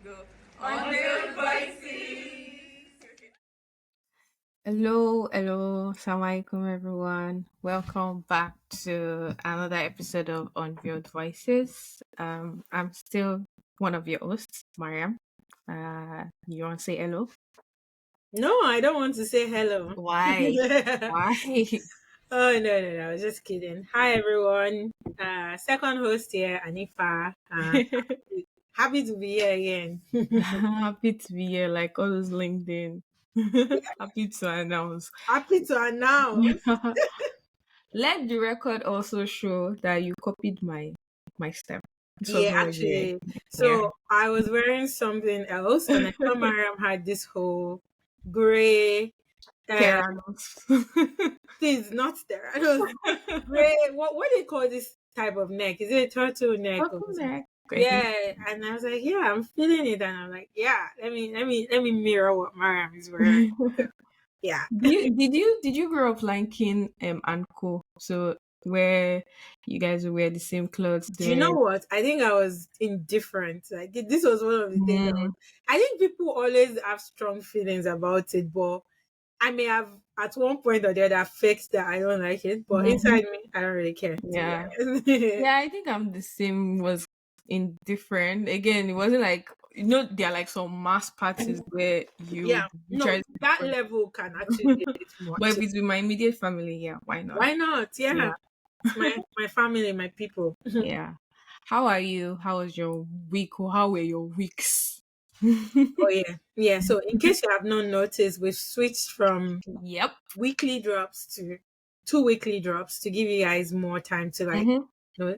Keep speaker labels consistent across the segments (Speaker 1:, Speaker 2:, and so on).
Speaker 1: go. Unveiled Voices.
Speaker 2: Hello, Assalamualaikum everyone. Welcome back to another episode of Unveiled Voices. I'm still one of your hosts, Mariam. You want to say hello?
Speaker 3: No, I don't want to say hello.
Speaker 2: Why? Why?
Speaker 3: Oh, no, I was just kidding. Hi everyone. Second host here, Anifah. Happy to be here again.
Speaker 2: Happy to be here, like all those LinkedIn. Happy to announce.
Speaker 3: Happy to announce.
Speaker 2: Let the record also show that you copied my step. This was
Speaker 3: Yeah,
Speaker 2: not really,
Speaker 3: actually.
Speaker 2: yeah.
Speaker 3: So I was wearing something else and I saw Mariam had this whole gray uh
Speaker 2: Theranos.
Speaker 3: this not there. It was gray what do you call this type of neck? Is it a turtle neck or something?
Speaker 2: Bottleneck. Okay.
Speaker 3: Yeah, and I was like, yeah, I'm feeling it, and I'm like, yeah, let me mirror what Mariam is wearing. Yeah.
Speaker 2: Did you grow up liking and co? So where you guys would wear the same clothes
Speaker 3: Do you know
Speaker 2: there.
Speaker 3: what? I think I was indifferent. Like this was one of the things
Speaker 2: Mm,
Speaker 3: I think people always have strong feelings about it, but I may have at one point or the other faked that I don't like it, but
Speaker 2: mhm.
Speaker 3: inside me, I don't really care, to be
Speaker 2: Yeah.
Speaker 3: honest.
Speaker 2: Yeah, I think I'm the same. Was indifferent. Again, it wasn't like there are like some mass parties where
Speaker 3: Yeah,
Speaker 2: you try
Speaker 3: no,
Speaker 2: to
Speaker 3: that
Speaker 2: different.
Speaker 3: level can actually be a bit
Speaker 2: But
Speaker 3: much.
Speaker 2: if it's with my immediate family, yeah, why not?
Speaker 3: Why not? Yeah,
Speaker 2: Yeah.
Speaker 3: it's my family, my people.
Speaker 2: Yeah. How are you? How was your week or how were your weeks?
Speaker 3: Oh yeah, yeah. So in case you have not noticed, we've switched from
Speaker 2: Yep.
Speaker 3: weekly drops to two weekly drops to give you guys more time to like,
Speaker 2: Mm-hmm.
Speaker 3: you know,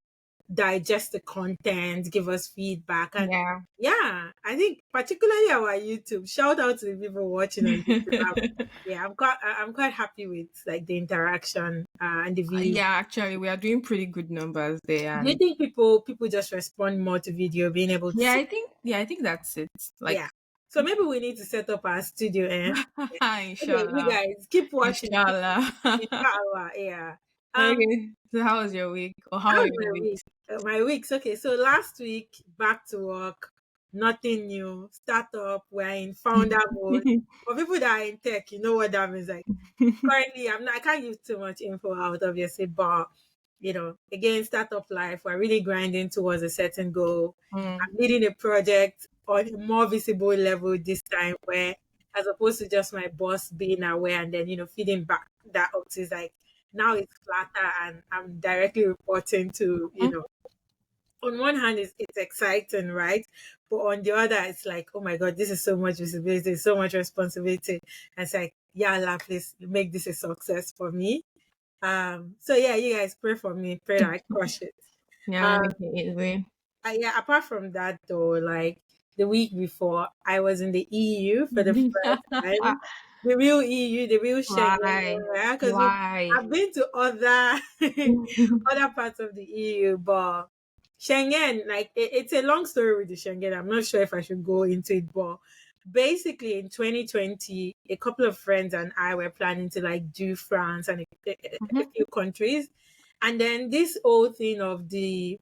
Speaker 3: digest the content, give us feedback, and
Speaker 2: Yeah.
Speaker 3: yeah, I think particularly our YouTube. Shout out to the people watching on YouTube. Yeah, I'm quite happy with like the interaction and the views.
Speaker 2: Yeah, actually, we are doing pretty good numbers there,
Speaker 3: Do you
Speaker 2: and
Speaker 3: think people just respond more to video, being able to see?
Speaker 2: yeah, I think that's it.
Speaker 3: Yeah.
Speaker 2: Like,
Speaker 3: So maybe we need to set up our studio, eh? Okay, you
Speaker 2: inshallah,
Speaker 3: guys keep watching.
Speaker 2: inshallah.
Speaker 3: Inshallah, yeah.
Speaker 2: Okay. So, how was your week, or how are
Speaker 3: How's
Speaker 2: your
Speaker 3: my week?
Speaker 2: weeks?
Speaker 3: My weeks. Okay, so last week back to work, nothing new. Startup, we're in founder mode. For people that are in tech, you know what that means. Like currently, I can't give too much info out, obviously, but again, startup life, we're really grinding towards a certain goal.
Speaker 2: Mm.
Speaker 3: I'm leading a project on a more visible level this time, where as opposed to just my boss being aware and then feeding back that up to like now it's flatter and I'm directly reporting to on one hand it's exciting, right? But on the other it's like, oh my god, this is so much visibility, so much responsibility. And it's like, yeah, Allah, please make this a success for me. So yeah, you guys pray for me, pray that I crush it.
Speaker 2: Yeah,
Speaker 3: um
Speaker 2: make it easy.
Speaker 3: yeah, apart from that though, like the week before I was in the EU for the first time. The real EU, the real Schengen
Speaker 2: Why?
Speaker 3: area, because
Speaker 2: Why?
Speaker 3: I've been to other other parts of the EU, but Schengen, like it's a long story with the Schengen. I'm not sure if I should go into it, but basically in 2020, a couple of friends and I were planning to like do France and a
Speaker 2: Mhm.
Speaker 3: few countries, and then this whole thing of the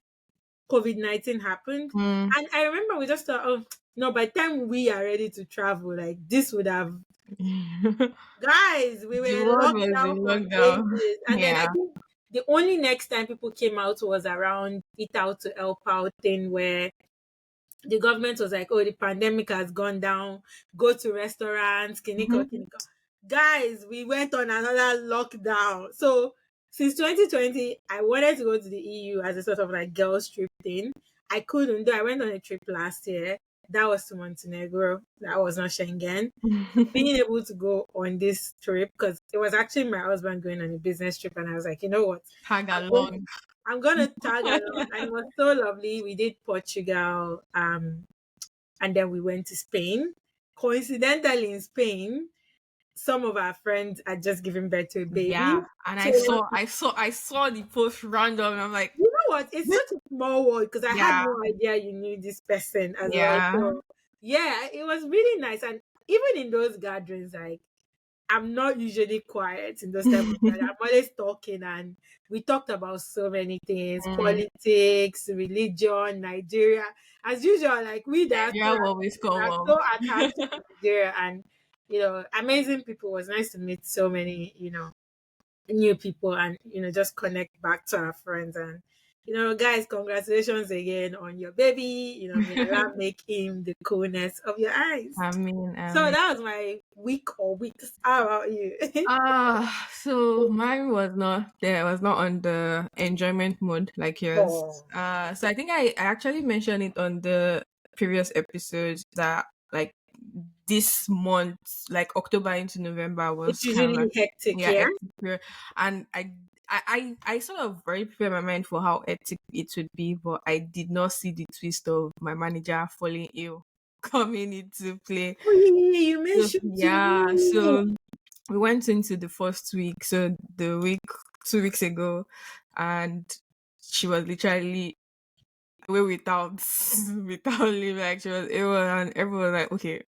Speaker 3: COVID-19 happened.
Speaker 2: Mm.
Speaker 3: And I remember we just thought, oh, no, by the time we are ready to travel, like this would have, guys, we were
Speaker 2: The
Speaker 3: in
Speaker 2: world was
Speaker 3: lockdown
Speaker 2: in
Speaker 3: for
Speaker 2: lockdown.
Speaker 3: ages. And then I
Speaker 2: Yeah.
Speaker 3: think the only next time people came out was around Eat Out to Help Out thing, where the government was like, oh, the pandemic has gone down, go to restaurants, kiniko,
Speaker 2: Mhm.
Speaker 3: kiniko. Guys, we went on another lockdown. So since 2020, I wanted to go to the EU as a sort of like girls trip thing. I couldn't do. I went on a trip last year. That was to Montenegro. That was not Schengen. So being able to go on this trip, because it was actually my husband going on a business trip, and I was like, you know what?
Speaker 2: Tag
Speaker 3: I'm going
Speaker 2: along.
Speaker 3: I'm gonna tag along, and it was so lovely. We did Portugal, and then we went to Spain. Coincidentally, in Spain, some of our friends had just given birth to a baby.
Speaker 2: Yeah, and
Speaker 3: So
Speaker 2: I saw the post random. And I'm like,
Speaker 3: you know what? It's such a small world because I had
Speaker 2: yeah,
Speaker 3: no idea you knew this person as well.
Speaker 2: yeah.
Speaker 3: So yeah, it was really nice. And even in those gatherings, like I'm not usually quiet in those type of things. I'm always talking, and we talked about so many things:
Speaker 2: Mm.
Speaker 3: politics, religion, Nigeria. As usual, like we
Speaker 2: Nigeria
Speaker 3: diaspora,
Speaker 2: will always
Speaker 3: we
Speaker 2: come
Speaker 3: are
Speaker 2: up.
Speaker 3: so attached to Nigeria, and amazing people. It was nice to meet so many, new people, and just connect back to our friends. And guys, congratulations again on your baby. May Allah make him the coolness of your eyes.
Speaker 2: I
Speaker 3: So
Speaker 2: mean.
Speaker 3: that was my week or weeks. How about you?
Speaker 2: So mine was not there. I was not on the enjoyment mode like yours.
Speaker 3: Oh,
Speaker 2: So I think I actually mentioned it on the previous episodes that like this month, like October into November,
Speaker 3: it's
Speaker 2: was kind of like
Speaker 3: usually hectic,
Speaker 2: yeah,
Speaker 3: yeah.
Speaker 2: hectic period. And I sort of very prepared my mind for how hectic it would be, but I did not see the twist of my manager falling ill coming into play.
Speaker 3: Oh yeah, you
Speaker 2: So,
Speaker 3: mentioned to
Speaker 2: yeah,
Speaker 3: me.
Speaker 2: so we went into the first week, so the week 2 weeks ago, and she was literally away without without leave. Like she was ill, and everyone was like, okay,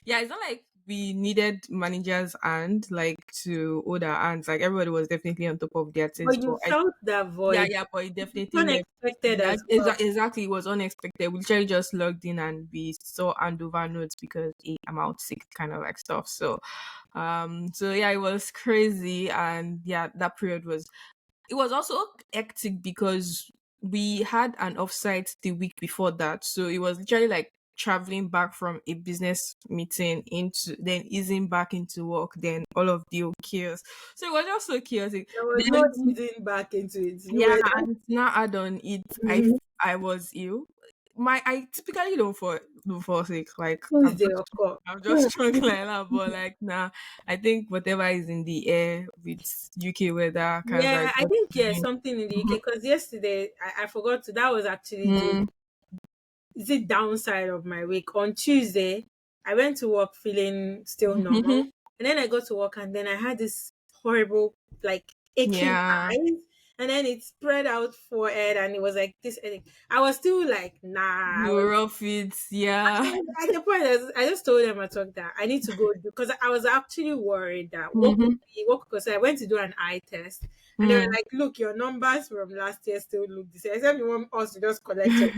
Speaker 2: yeah, it's not like we needed managers and like to hold our hands. Like everybody was definitely on top of their things,
Speaker 3: But you
Speaker 2: but
Speaker 3: felt that
Speaker 2: yeah,
Speaker 3: void.
Speaker 2: yeah, but it
Speaker 3: It's
Speaker 2: definitely left.
Speaker 3: unexpected
Speaker 2: Yeah,
Speaker 3: as well.
Speaker 2: exactly. It was unexpected. We literally just logged in and we saw handover notes because hey, I'm out sick, kind of like stuff. So yeah, it was crazy, and yeah, that period was. It was also hectic because we had an offsite the week before that, so it was literally like traveling back from a business meeting into then easing back into work, then all of the chaos. So it was just so chaotic.
Speaker 3: There was no
Speaker 2: Then
Speaker 3: easing back into it. You
Speaker 2: yeah,
Speaker 3: were
Speaker 2: and now add on it,
Speaker 3: Mhm.
Speaker 2: I was ill. I typically don't fall sick. Like
Speaker 3: Tuesday or call.
Speaker 2: I'm just strong like that. But like nah, I think whatever is in the air with UK weather kind of
Speaker 3: Yeah,
Speaker 2: like
Speaker 3: I
Speaker 2: just
Speaker 3: think
Speaker 2: doing-
Speaker 3: something in the
Speaker 2: Mhm.
Speaker 3: UK because yesterday I forgot to. That was actually the
Speaker 2: Mm.
Speaker 3: is it downside of my week. On Tuesday, I went to work feeling still normal.
Speaker 2: Mhm.
Speaker 3: And then I got to work and then I had this horrible, like aching
Speaker 2: Yeah,
Speaker 3: eyes. And then it spread out forehead and it was like this headache. I was still like, nah. I
Speaker 2: you
Speaker 3: was
Speaker 2: rough it. Yeah.
Speaker 3: at the point I just told them I talked that I need to go do because I was actually worried that
Speaker 2: Mhm.
Speaker 3: what because I went to do an eye test and they were
Speaker 2: Mm.
Speaker 3: like, look, your numbers from last year still look the same. Except you want us to just collect your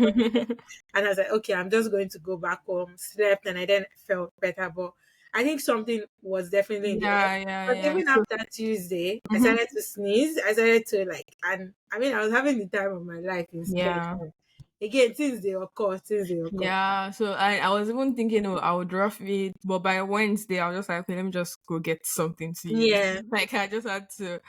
Speaker 3: and I was like, okay, I'm just going to go back home, slept, and I then felt better. But I think something was definitely in the air.
Speaker 2: Yeah, yeah,
Speaker 3: But
Speaker 2: yeah.
Speaker 3: even
Speaker 2: So,
Speaker 3: after Tuesday, I
Speaker 2: mhm.
Speaker 3: started to sneeze. I started to like, and I mean, I was having the time of my life instead.
Speaker 2: Yeah.
Speaker 3: Again, things they occur, things they occur.
Speaker 2: Yeah, so I was even thinking, oh, I would rough it, but by Wednesday I was just like, okay, let me just go get something to use.
Speaker 3: Yeah,
Speaker 2: Like I just had to,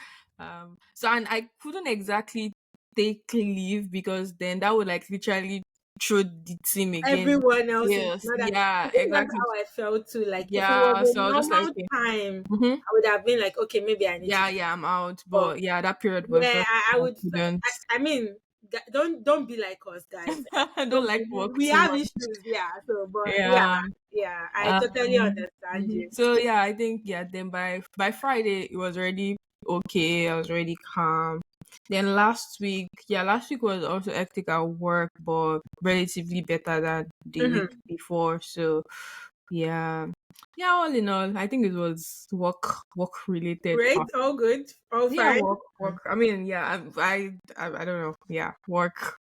Speaker 2: so and I couldn't exactly take leave because then that would like literally throw the team again.
Speaker 3: everyone else is
Speaker 2: Yes,
Speaker 3: not that.
Speaker 2: yeah,
Speaker 3: I think that's
Speaker 2: exactly.
Speaker 3: how I felt too. Like, if it was
Speaker 2: Yeah,
Speaker 3: a
Speaker 2: so I was just like,
Speaker 3: normal
Speaker 2: okay,
Speaker 3: time,
Speaker 2: hmm
Speaker 3: I would have been like, okay, maybe I need to
Speaker 2: yeah,
Speaker 3: go.
Speaker 2: yeah, I'm out.
Speaker 3: But
Speaker 2: But yeah, that period was
Speaker 3: yeah,
Speaker 2: just
Speaker 3: I
Speaker 2: I
Speaker 3: would.
Speaker 2: couldn't.
Speaker 3: I mean, don't be like us, guys.
Speaker 2: I don't
Speaker 3: Don't
Speaker 2: like
Speaker 3: be,
Speaker 2: work
Speaker 3: we
Speaker 2: too
Speaker 3: have
Speaker 2: much.
Speaker 3: issues, yeah. So, but yeah,
Speaker 2: Yeah.
Speaker 3: yeah, I totally
Speaker 2: Um,
Speaker 3: understand you.
Speaker 2: so yeah, I think yeah. Then by Friday it was already okay. I was already calm. Then last week was also hectic at work, but relatively better than the week
Speaker 3: Mhm.
Speaker 2: before. So yeah, yeah. All in all, I think it was work related.
Speaker 3: Great, all good, all
Speaker 2: Yeah,
Speaker 3: fine.
Speaker 2: work. I mean, yeah. I don't know. Yeah, work.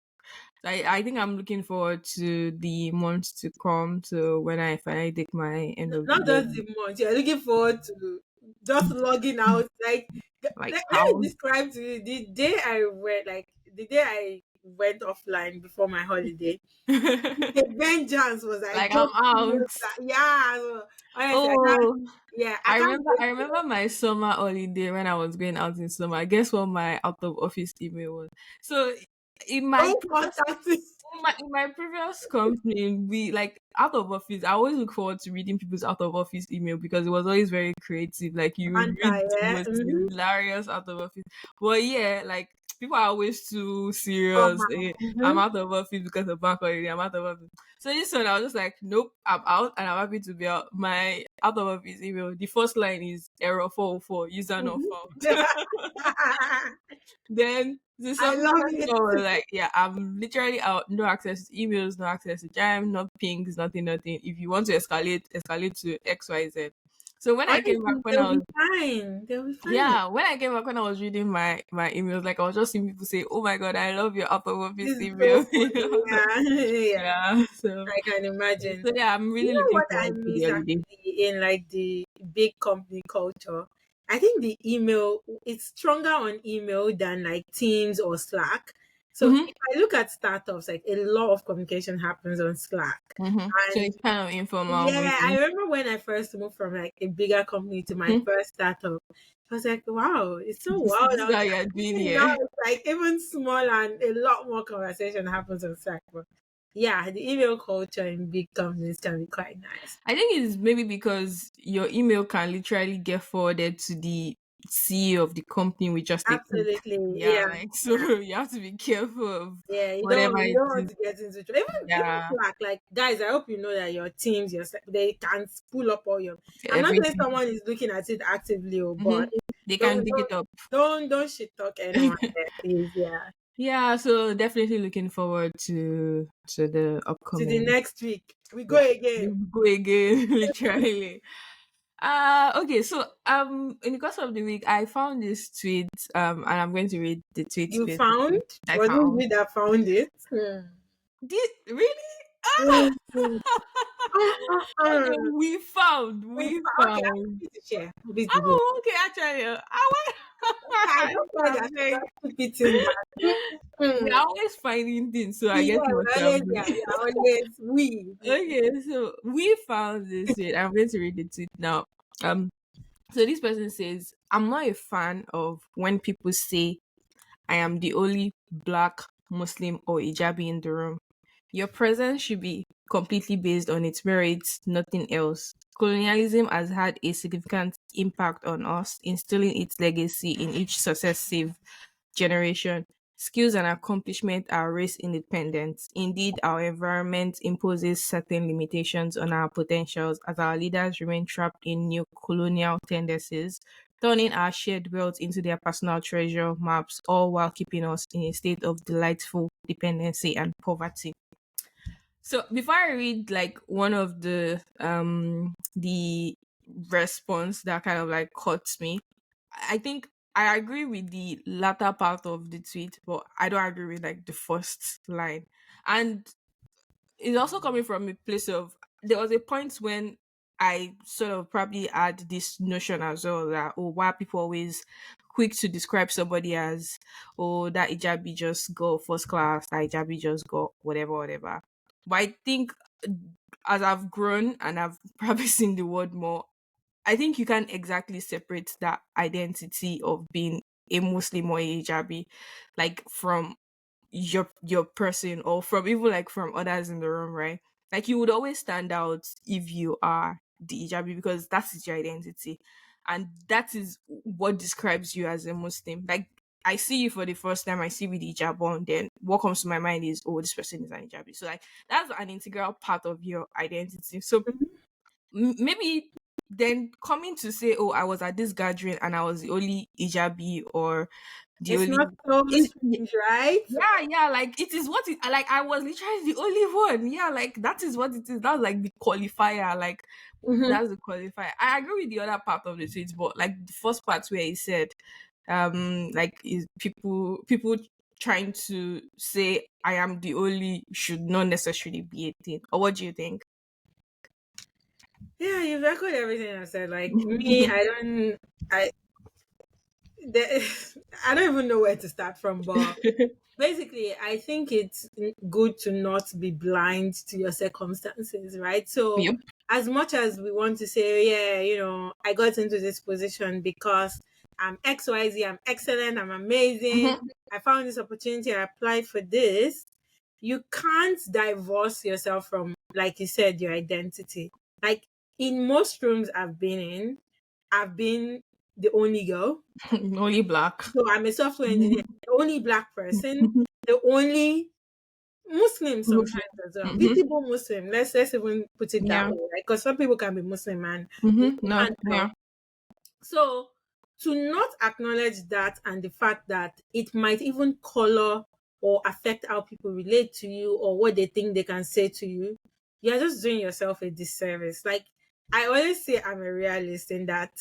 Speaker 2: I think I'm looking forward to the months to come. So when I finally take my end of the
Speaker 3: Not
Speaker 2: year,
Speaker 3: just the month. You're looking forward to just logging out. Like,
Speaker 2: like
Speaker 3: let me
Speaker 2: how
Speaker 3: describe to you the day I went, like the day I went offline before my holiday. The vengeance was like
Speaker 2: like I'm
Speaker 3: just
Speaker 2: out.
Speaker 3: yeah. So, honestly, I can't.
Speaker 2: Oh,
Speaker 3: Yeah, I can't
Speaker 2: I
Speaker 3: wait to
Speaker 2: remember my summer holiday when I was going out in summer. I guess what my out of office email was. So in my
Speaker 3: don't
Speaker 2: previous
Speaker 3: contact me.
Speaker 2: in my previous company, we like out of office. I always look forward to reading people's out of office email because it was always very creative. Like you would read
Speaker 3: Banter,
Speaker 2: the
Speaker 3: yeah.
Speaker 2: most hilarious out of office. But yeah, like people are always too serious.
Speaker 3: Somehow.
Speaker 2: I'm out of office because of bank holiday. I'm out of office. So this one, I was just like, nope, I'm out, and I'm happy to be out. My out of office email. The first line is error 404, user not
Speaker 3: Mhm.
Speaker 2: found. Then the
Speaker 3: I love
Speaker 2: subsequent
Speaker 3: it.
Speaker 2: one was like, yeah, I'm literally out, no access to emails, no access to jam, no pings, nothing, nothing. If you want to escalate to XYZ. So when I came back,
Speaker 3: Honestly,
Speaker 2: when I
Speaker 3: they'll
Speaker 2: was
Speaker 3: be fine. They'll be fine.
Speaker 2: yeah, when I came back, when I was reading my emails, like I was just seeing people say, "Oh my god, I love your out of office
Speaker 3: This is so
Speaker 2: email."
Speaker 3: funny. Yeah, yeah.
Speaker 2: Yeah, so
Speaker 3: I can imagine.
Speaker 2: yeah, I'm
Speaker 3: You
Speaker 2: really
Speaker 3: know
Speaker 2: looking
Speaker 3: what I
Speaker 2: forward to the
Speaker 3: miss
Speaker 2: holiday.
Speaker 3: actually in like the big company culture? I think the email it's stronger on email than like Teams or Slack. So
Speaker 2: Mm-hmm.
Speaker 3: if I look at startups, like a lot of communication happens on Slack.
Speaker 2: Mm-hmm. So
Speaker 3: And
Speaker 2: it's kind of informal
Speaker 3: yeah, I
Speaker 2: maybe.
Speaker 3: remember when I first moved from like a bigger company to my
Speaker 2: Mhm.
Speaker 3: first startup. I was like, wow, it's so
Speaker 2: This
Speaker 3: wild
Speaker 2: is
Speaker 3: out
Speaker 2: how
Speaker 3: there.
Speaker 2: you're doing
Speaker 3: Now
Speaker 2: here.
Speaker 3: it's like even smaller and a lot more conversation happens on Slack. But yeah, the email culture in big companies can be quite nice.
Speaker 2: I think it's maybe because your email can literally get forwarded to the CEO of the company with just a click.
Speaker 3: Absolutely.
Speaker 2: Yeah,
Speaker 3: Yeah.
Speaker 2: like so
Speaker 3: Yeah.
Speaker 2: you have to be careful of
Speaker 3: Yeah.
Speaker 2: whatever
Speaker 3: You
Speaker 2: it
Speaker 3: don't want
Speaker 2: is.
Speaker 3: to get into trouble. Even
Speaker 2: Yeah,
Speaker 3: Slack, like guys, I hope you know that your teams, they can pull up all your I'm not saying
Speaker 2: everything.
Speaker 3: someone is looking at it actively,
Speaker 2: Hmm.
Speaker 3: but
Speaker 2: They can
Speaker 3: don't
Speaker 2: dig it up.
Speaker 3: don't shit talk anyone there, please. Yeah.
Speaker 2: Yeah, so definitely looking forward to the
Speaker 3: To the
Speaker 2: upcoming.
Speaker 3: next week. We go
Speaker 2: Yeah, we
Speaker 3: again.
Speaker 2: go again, literally. Okay, so in the course of the week I found this tweet, and I'm going to read the tweet
Speaker 3: You found?
Speaker 2: basically. I
Speaker 3: Was it
Speaker 2: found.
Speaker 3: you that found it? Hmm.
Speaker 2: Did really? Ah!
Speaker 3: Mm.
Speaker 2: Okay, we
Speaker 3: Okay, I'm
Speaker 2: found.
Speaker 3: happy to share. Happy to hear.
Speaker 2: Oh, okay, actually, I went.
Speaker 3: I
Speaker 2: I
Speaker 3: don't
Speaker 2: think
Speaker 3: find
Speaker 2: I'm
Speaker 3: that I
Speaker 2: very.
Speaker 3: should keep it in that.
Speaker 2: We're always finding things, so I
Speaker 3: Yeah,
Speaker 2: guess it must have been.
Speaker 3: we are always we.
Speaker 2: Okay, so we found this tweet. I'm going to read the tweet now. Um, so this person says, "I'm not a fan of when people say I am the only black Muslim or hijabi in the room. Your presence should be completely based on its merits, nothing else. Colonialism has had a significant impact on us, instilling its legacy in each successive generation. Skills and accomplishment are race independent. Indeed, our environment imposes certain limitations on our potentials as our leaders remain trapped in new colonial tendencies, turning our shared wealth into their personal treasure maps, all while keeping us in a state of delightful dependency and poverty." So before I read like one of the response that kind of like caught me, I think I agree with the latter part of the tweet, but I don't agree with like the first line. And it's also coming from a place of there was a point when I sort of probably had this notion as well that, oh, why are people always quick to describe somebody as, oh, that hijabi just go first class, that hijabi just go whatever whatever. But I think as I've grown and I've probably seen the word more, I think you can't exactly separate that identity of being a Muslim or a hijabi like from your person, or from even like from others in the room, right? Like you would always stand out if you are the hijabi because that is your identity, and that is what describes you as a Muslim. Like I see you for the first time, I see with the hijab on, then what comes to my mind is, oh, this person is an hijabi. So like that's an integral part of your identity. So maybe then coming to say, oh, I was at this gathering and I was the only hijabi or the
Speaker 3: It's
Speaker 2: only
Speaker 3: not so strange, right?
Speaker 2: yeah, yeah, like it is what it like I was literally the only one. Yeah, like that is what it is. That's like the qualifier. Like
Speaker 3: Mm-hmm.
Speaker 2: that's the qualifier. I agree with the other part of the tweet, but like the first part where he said, like is people trying to say I am the only should not necessarily be a thing. Or what do you think?
Speaker 3: Yeah, you've echoed everything I said. Like me, I, I don't even know where to start from, but basically, I think it's good to not be blind to your circumstances, right? So,
Speaker 2: Yep.
Speaker 3: as much as we want to say, yeah, I got into this position because I'm XYZ, I'm excellent, I'm amazing,
Speaker 2: Mhm.
Speaker 3: I found this opportunity, I applied for this, you can't divorce yourself from, like you said, your identity. Like in most rooms I've been in, I've been the only girl.
Speaker 2: Only black.
Speaker 3: So I'm a software engineer, the only black person, the only Muslim
Speaker 2: Muslim.
Speaker 3: sometimes as well.
Speaker 2: Hmm.
Speaker 3: Visible Muslim. Let's even put it that
Speaker 2: Yeah.
Speaker 3: way, right? Because some people can be Muslim and you
Speaker 2: No.
Speaker 3: can't tell.
Speaker 2: Yeah.
Speaker 3: So to not acknowledge that and the fact that it might even color or affect how people relate to you or what they think they can say to you, you're just doing yourself a disservice. Like I always say I'm a realist in that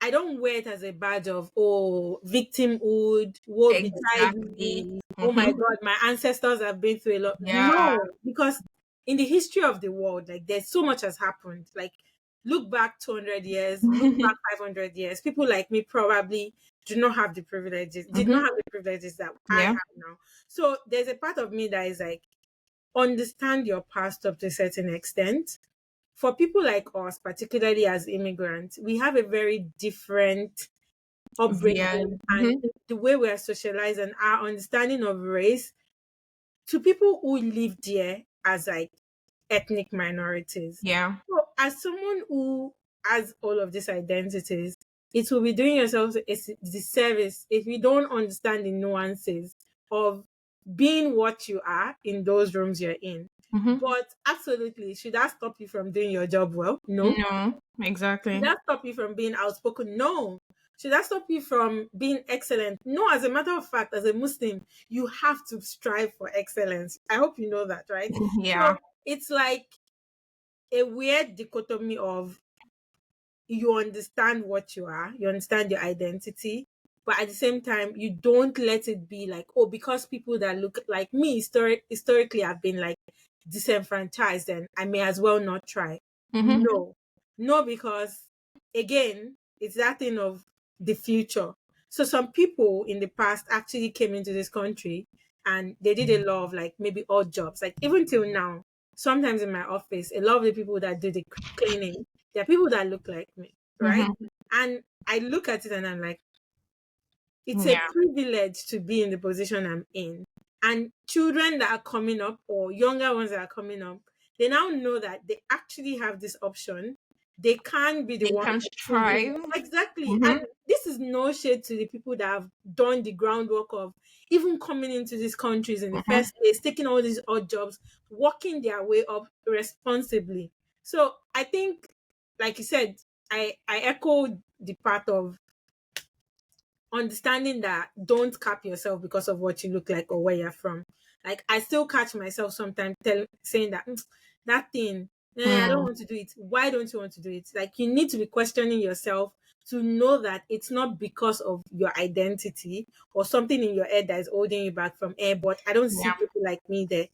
Speaker 3: I don't wear it as a badge of victimhood, woe betide me.
Speaker 2: Exactly.
Speaker 3: Oh my
Speaker 2: Mm-hmm.
Speaker 3: God, my ancestors have been through a lot.
Speaker 2: Yeah.
Speaker 3: No, because in the history of the world, like there's so much has happened. Like look back 200 years, look back 500 years. People like me probably do not have the privileges, did
Speaker 2: Mm-hmm.
Speaker 3: not have the privileges that I
Speaker 2: Yeah.
Speaker 3: have now. So there's a part of me that is like understand your past up to a certain extent. For people like us, particularly as immigrants, we have a very different
Speaker 2: Yeah.
Speaker 3: upbringing and
Speaker 2: Mm-hmm.
Speaker 3: the way we are socialized and our understanding of race to people who live there as like ethnic minorities.
Speaker 2: Yeah.
Speaker 3: So, as someone who has all of these identities, it will be doing yourself a disservice if you don't understand the nuances of being what you are in those rooms you're in.
Speaker 2: Mm-hmm.
Speaker 3: But absolutely, should that stop you from doing your job well? No.
Speaker 2: No,
Speaker 3: Should
Speaker 2: exactly.
Speaker 3: that stop you from being outspoken? No. Should that stop you from being excellent? No, as a matter of fact, as a Muslim, you have to strive for excellence. I hope you know that, right? So
Speaker 2: Yeah.
Speaker 3: it's like a weird dichotomy of you understand what you are, you understand your identity, but at the same time, you don't let it be like, oh, because people that look like me historically have been like disenfranchised, and I may as well not try.
Speaker 2: Mm-hmm.
Speaker 3: No, no, because again, it's that thing of the future. So some people in the past actually came into this country and they did a lot of like maybe odd jobs. Like even till now, sometimes in my office, a lot of the people that do the cleaning, there are people that look like me, right?
Speaker 2: Mm-hmm.
Speaker 3: And I look at it and I'm like, it's a
Speaker 2: Yeah.
Speaker 3: privilege to be in the position I'm in. And children that are coming up or younger ones that are coming up, they now know that they actually have this option. They can be the
Speaker 2: They
Speaker 3: one
Speaker 2: can
Speaker 3: choosing.
Speaker 2: strive.
Speaker 3: Exactly.
Speaker 2: Mm-hmm.
Speaker 3: And this is no shade to the people that have done the groundwork of even coming into these countries in the
Speaker 2: Mm-hmm.
Speaker 3: first place, taking all these odd jobs, working their way up responsibly. So I think, like you said, I echo the part of understanding that don't cap yourself because of what you look like or where you're from. Like I still catch myself sometimes saying that that thing, I don't
Speaker 2: Mm.
Speaker 3: want to do it. Why don't you want to do it? Like you need to be questioning yourself to know that it's not because of your identity or something in your head that is holding you back from air. But I don't see
Speaker 2: Yeah.
Speaker 3: people like me there.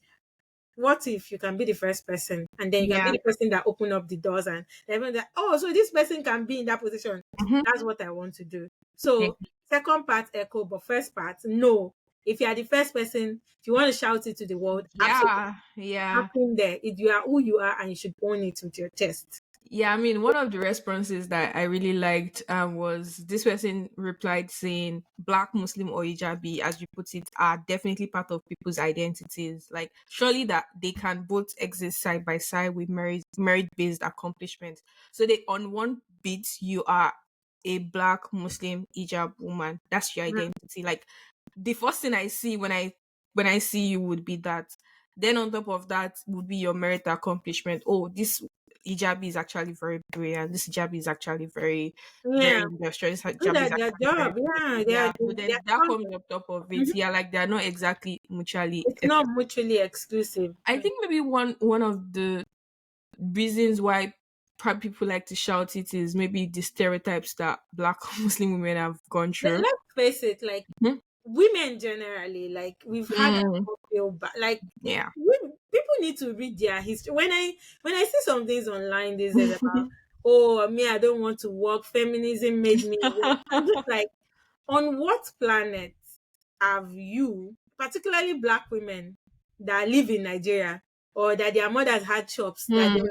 Speaker 3: What if you can be the first person and then you can be
Speaker 2: Yeah.
Speaker 3: the person that open up the doors and everyone that, oh, so this person can be in that position.
Speaker 2: Mm-hmm.
Speaker 3: That's what I want to do. So second part echo, but first part, no. If you are the first person, if you want to shout it to the world, absolutely
Speaker 2: Yeah. Yeah.
Speaker 3: happen there. If you are who you are and you should own it with your chest.
Speaker 2: Yeah, I mean, one of the responses that I really liked was this person replied saying, Black, Muslim, or hijabi, as you put it, are definitely part of people's identities. Like, surely that they can both exist side by side with merit based accomplishments. So, they on one bit, you are a Black, Muslim, hijab woman. That's your
Speaker 3: Mhm.
Speaker 2: identity. Like, the first thing I see when I see you would be that. Then on top of that would be your merit accomplishment. Oh, this hijabi is actually very brilliant. This hijabi is actually very, very
Speaker 3: Yeah.
Speaker 2: industrious. This
Speaker 3: Good
Speaker 2: hijabi is
Speaker 3: at their
Speaker 2: actually very
Speaker 3: job. Yeah,
Speaker 2: pretty.
Speaker 3: they are
Speaker 2: Yeah. So
Speaker 3: doing their
Speaker 2: then that comes
Speaker 3: content.
Speaker 2: on top of it.
Speaker 3: Mhm.
Speaker 2: Yeah, like they're not exactly mutually.
Speaker 3: It's not mutually exclusive.
Speaker 2: I think maybe one of the reasons why people like to shout it is maybe the stereotypes that Black Muslim women have gone through.
Speaker 3: Let's face it, like
Speaker 2: Mhm.
Speaker 3: women generally, like we've had
Speaker 2: Mm,
Speaker 3: our feel back. Like
Speaker 2: yeah.
Speaker 3: people need to read their history. When I see some things online these days about, oh me, I don't want to work, feminism made me work. I'm just like, on what planet have you, particularly black women that live in Nigeria or that their mothers had shops that
Speaker 2: Hmm.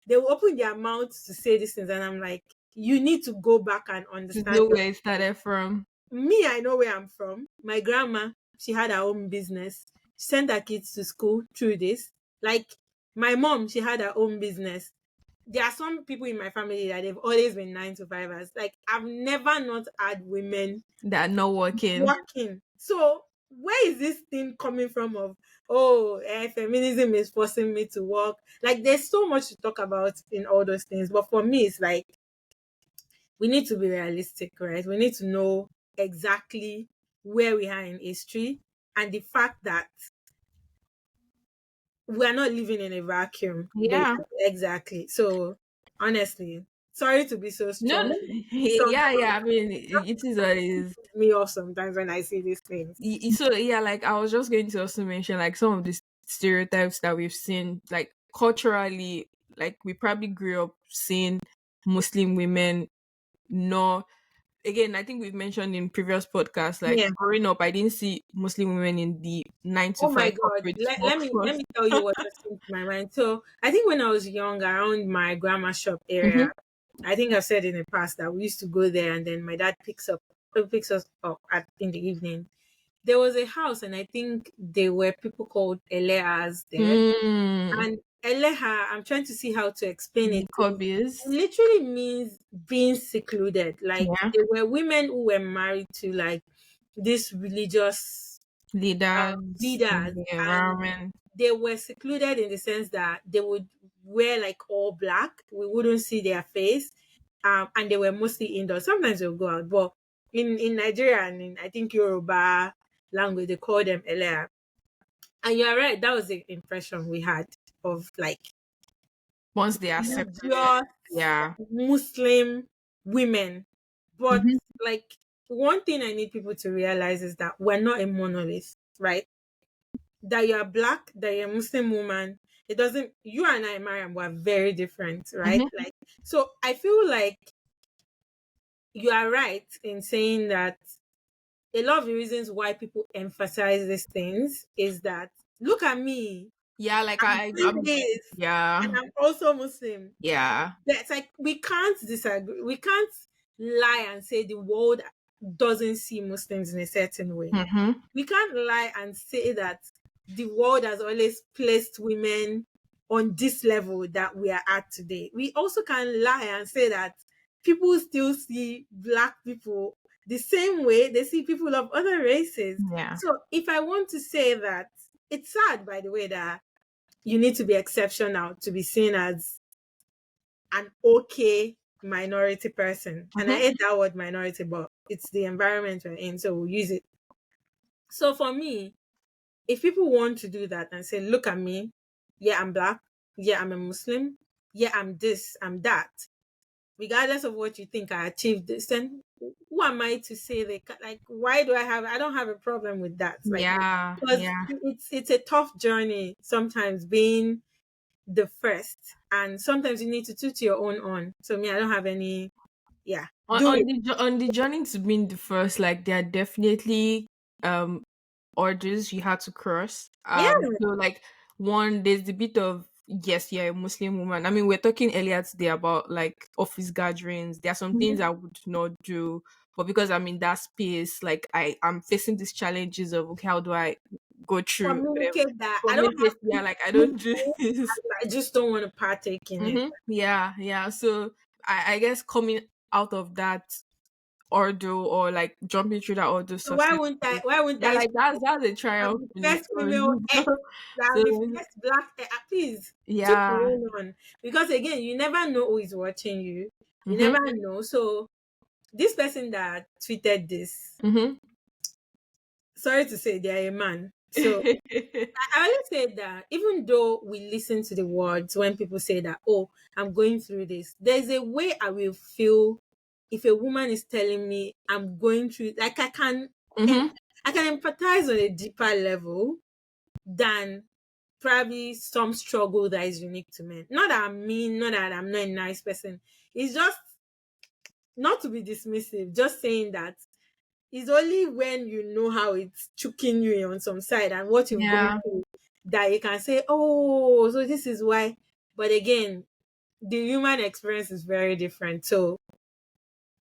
Speaker 3: they will open their mouths to say these things, and I'm like, you need to go back and
Speaker 2: To
Speaker 3: understand
Speaker 2: know
Speaker 3: your
Speaker 2: where it started from.
Speaker 3: me, I know where I'm from. My grandma, she had her own business. She sent her kids to school through this. Like my mom, she had her own business. There are some people in my family that they've always been 9 to 5ers. Like I've never not had women
Speaker 2: That not working.
Speaker 3: working. So where is this thing coming from of feminism is forcing me to work? Like there's so much to talk about in all those things. But for me, it's like we need to be realistic, right? We need to know exactly where we are in history and the fact that we are not living in a vacuum,
Speaker 2: Yeah.
Speaker 3: basically. Exactly. So honestly. Sorry to be so
Speaker 2: No,
Speaker 3: strong.
Speaker 2: no. Yeah,
Speaker 3: Sometimes
Speaker 2: yeah. I mean, it is what it is.
Speaker 3: me off sometimes when I see these things.
Speaker 2: So yeah, like I was just going to also mention like some of the stereotypes that we've seen, like culturally, like we probably grew up seeing Muslim women. No, again, I think we've mentioned in previous podcasts, like
Speaker 3: Yeah.
Speaker 2: growing up, I didn't see Muslim women in the nine to
Speaker 3: Oh my
Speaker 2: five
Speaker 3: God.
Speaker 2: corporate
Speaker 3: Let
Speaker 2: workforce.
Speaker 3: me tell you what just came to my mind. So I think when I was young, around my grandma shop area,
Speaker 2: Mm-hmm.
Speaker 3: I think I've said in the past that we used to go there, and then my dad picks us up in the evening. There was a house, and I think there were people called Eleas there.
Speaker 2: Mm.
Speaker 3: And Eleha, I'm trying to see how to explain
Speaker 2: The
Speaker 3: it. It
Speaker 2: hobbies.
Speaker 3: literally means being secluded. Like
Speaker 2: Yeah.
Speaker 3: there were women who were married to like this religious
Speaker 2: Leaders in
Speaker 3: leaders,
Speaker 2: the
Speaker 3: and
Speaker 2: environment.
Speaker 3: they were secluded in the sense that they would wear like all black. We wouldn't see their face, and they were mostly indoors. Sometimes they'll go out, but in Nigeria and in I think Yoruba language they call them Eleha. And you're right, that was the impression we had of like
Speaker 2: Once they accepted it.
Speaker 3: religious
Speaker 2: Yeah.
Speaker 3: Muslim women. But
Speaker 2: Mm-hmm.
Speaker 3: like one thing I need people to realize is that we're not a monolith, right? That you're black, that you're a Muslim woman. It doesn't you and I, Mariam, were very different, right?
Speaker 2: Mm-hmm.
Speaker 3: Like so I feel like you are right in saying that a lot of the reasons why people emphasize these things is that look at me,
Speaker 2: Yeah, like
Speaker 3: I'm doing
Speaker 2: I'm
Speaker 3: this and
Speaker 2: yeah.
Speaker 3: I'm also Muslim.
Speaker 2: Yeah.
Speaker 3: It's like we can't disagree. We can't lie and say the world doesn't see Muslims in a certain way.
Speaker 2: Mm-hmm.
Speaker 3: We can't lie and say that the world has always placed women on this level that we are at today. We also can lie and say that people still see black people the same way they see people of other races.
Speaker 2: Yeah.
Speaker 3: So if I want to say that, it's sad, by the way, that you need to be exceptional to be seen as an okay minority person. And I
Speaker 2: Mm-hmm.
Speaker 3: hate that word minority, but it's the environment we're in, so we'll use it. So for me, if people want to do that and say, look at me, yeah, I'm black, yeah, I'm a Muslim, yeah, I'm this, I'm that, regardless of what you think I achieved this, then who am I to say like why do I don't have a problem with that. Like
Speaker 2: Yeah.
Speaker 3: because
Speaker 2: Yeah.
Speaker 3: it's a tough journey sometimes being the first, and sometimes you need to toot your own on. So me, I don't have any. Yeah, do it.
Speaker 2: On the journey to being the first, like there are definitely um orders you had to cross.
Speaker 3: Yeah,
Speaker 2: So like one, there's the bit of yes, you're a Muslim woman. I mean, we're talking earlier today about like office gatherings. There are some things I would not do, but because I'm in that space, like I'm facing these challenges of okay, how do I go through whatever
Speaker 3: communicate that. I don't have
Speaker 2: communicate? Yeah, like I
Speaker 3: to
Speaker 2: don't do
Speaker 3: do,
Speaker 2: this.
Speaker 3: I just don't want to partake in it.
Speaker 2: Yeah, yeah. So I guess coming out of that ordeal or like jumping through that ordeal
Speaker 3: So why won't I?
Speaker 2: successfully.
Speaker 3: Why won't
Speaker 2: Yeah,
Speaker 3: I?
Speaker 2: like that's a triumph
Speaker 3: I'm the
Speaker 2: in its
Speaker 3: first female
Speaker 2: own.
Speaker 3: X. I'm the
Speaker 2: So
Speaker 3: first black. Please, took your
Speaker 2: yeah.
Speaker 3: own on, because again, you never know who is watching you. You
Speaker 2: Mm-hmm.
Speaker 3: never know. So this person that tweeted this,
Speaker 2: Mm-hmm.
Speaker 3: sorry to say, they are a man. So I always say that even though we listen to the words when people say that, oh, I'm going through this, there's a way I will feel if a woman is telling me I'm going through, like
Speaker 2: Mm-hmm.
Speaker 3: I can empathize on a deeper level than probably some struggle that is unique to men. Not that I'm mean, not that I'm not a nice person. It's just not to be dismissive, just saying that it's only when you know how it's choking you on some side and what you've gone
Speaker 2: Yeah.
Speaker 3: through that you can say, oh, so this is why. But again, the human experience is very different. So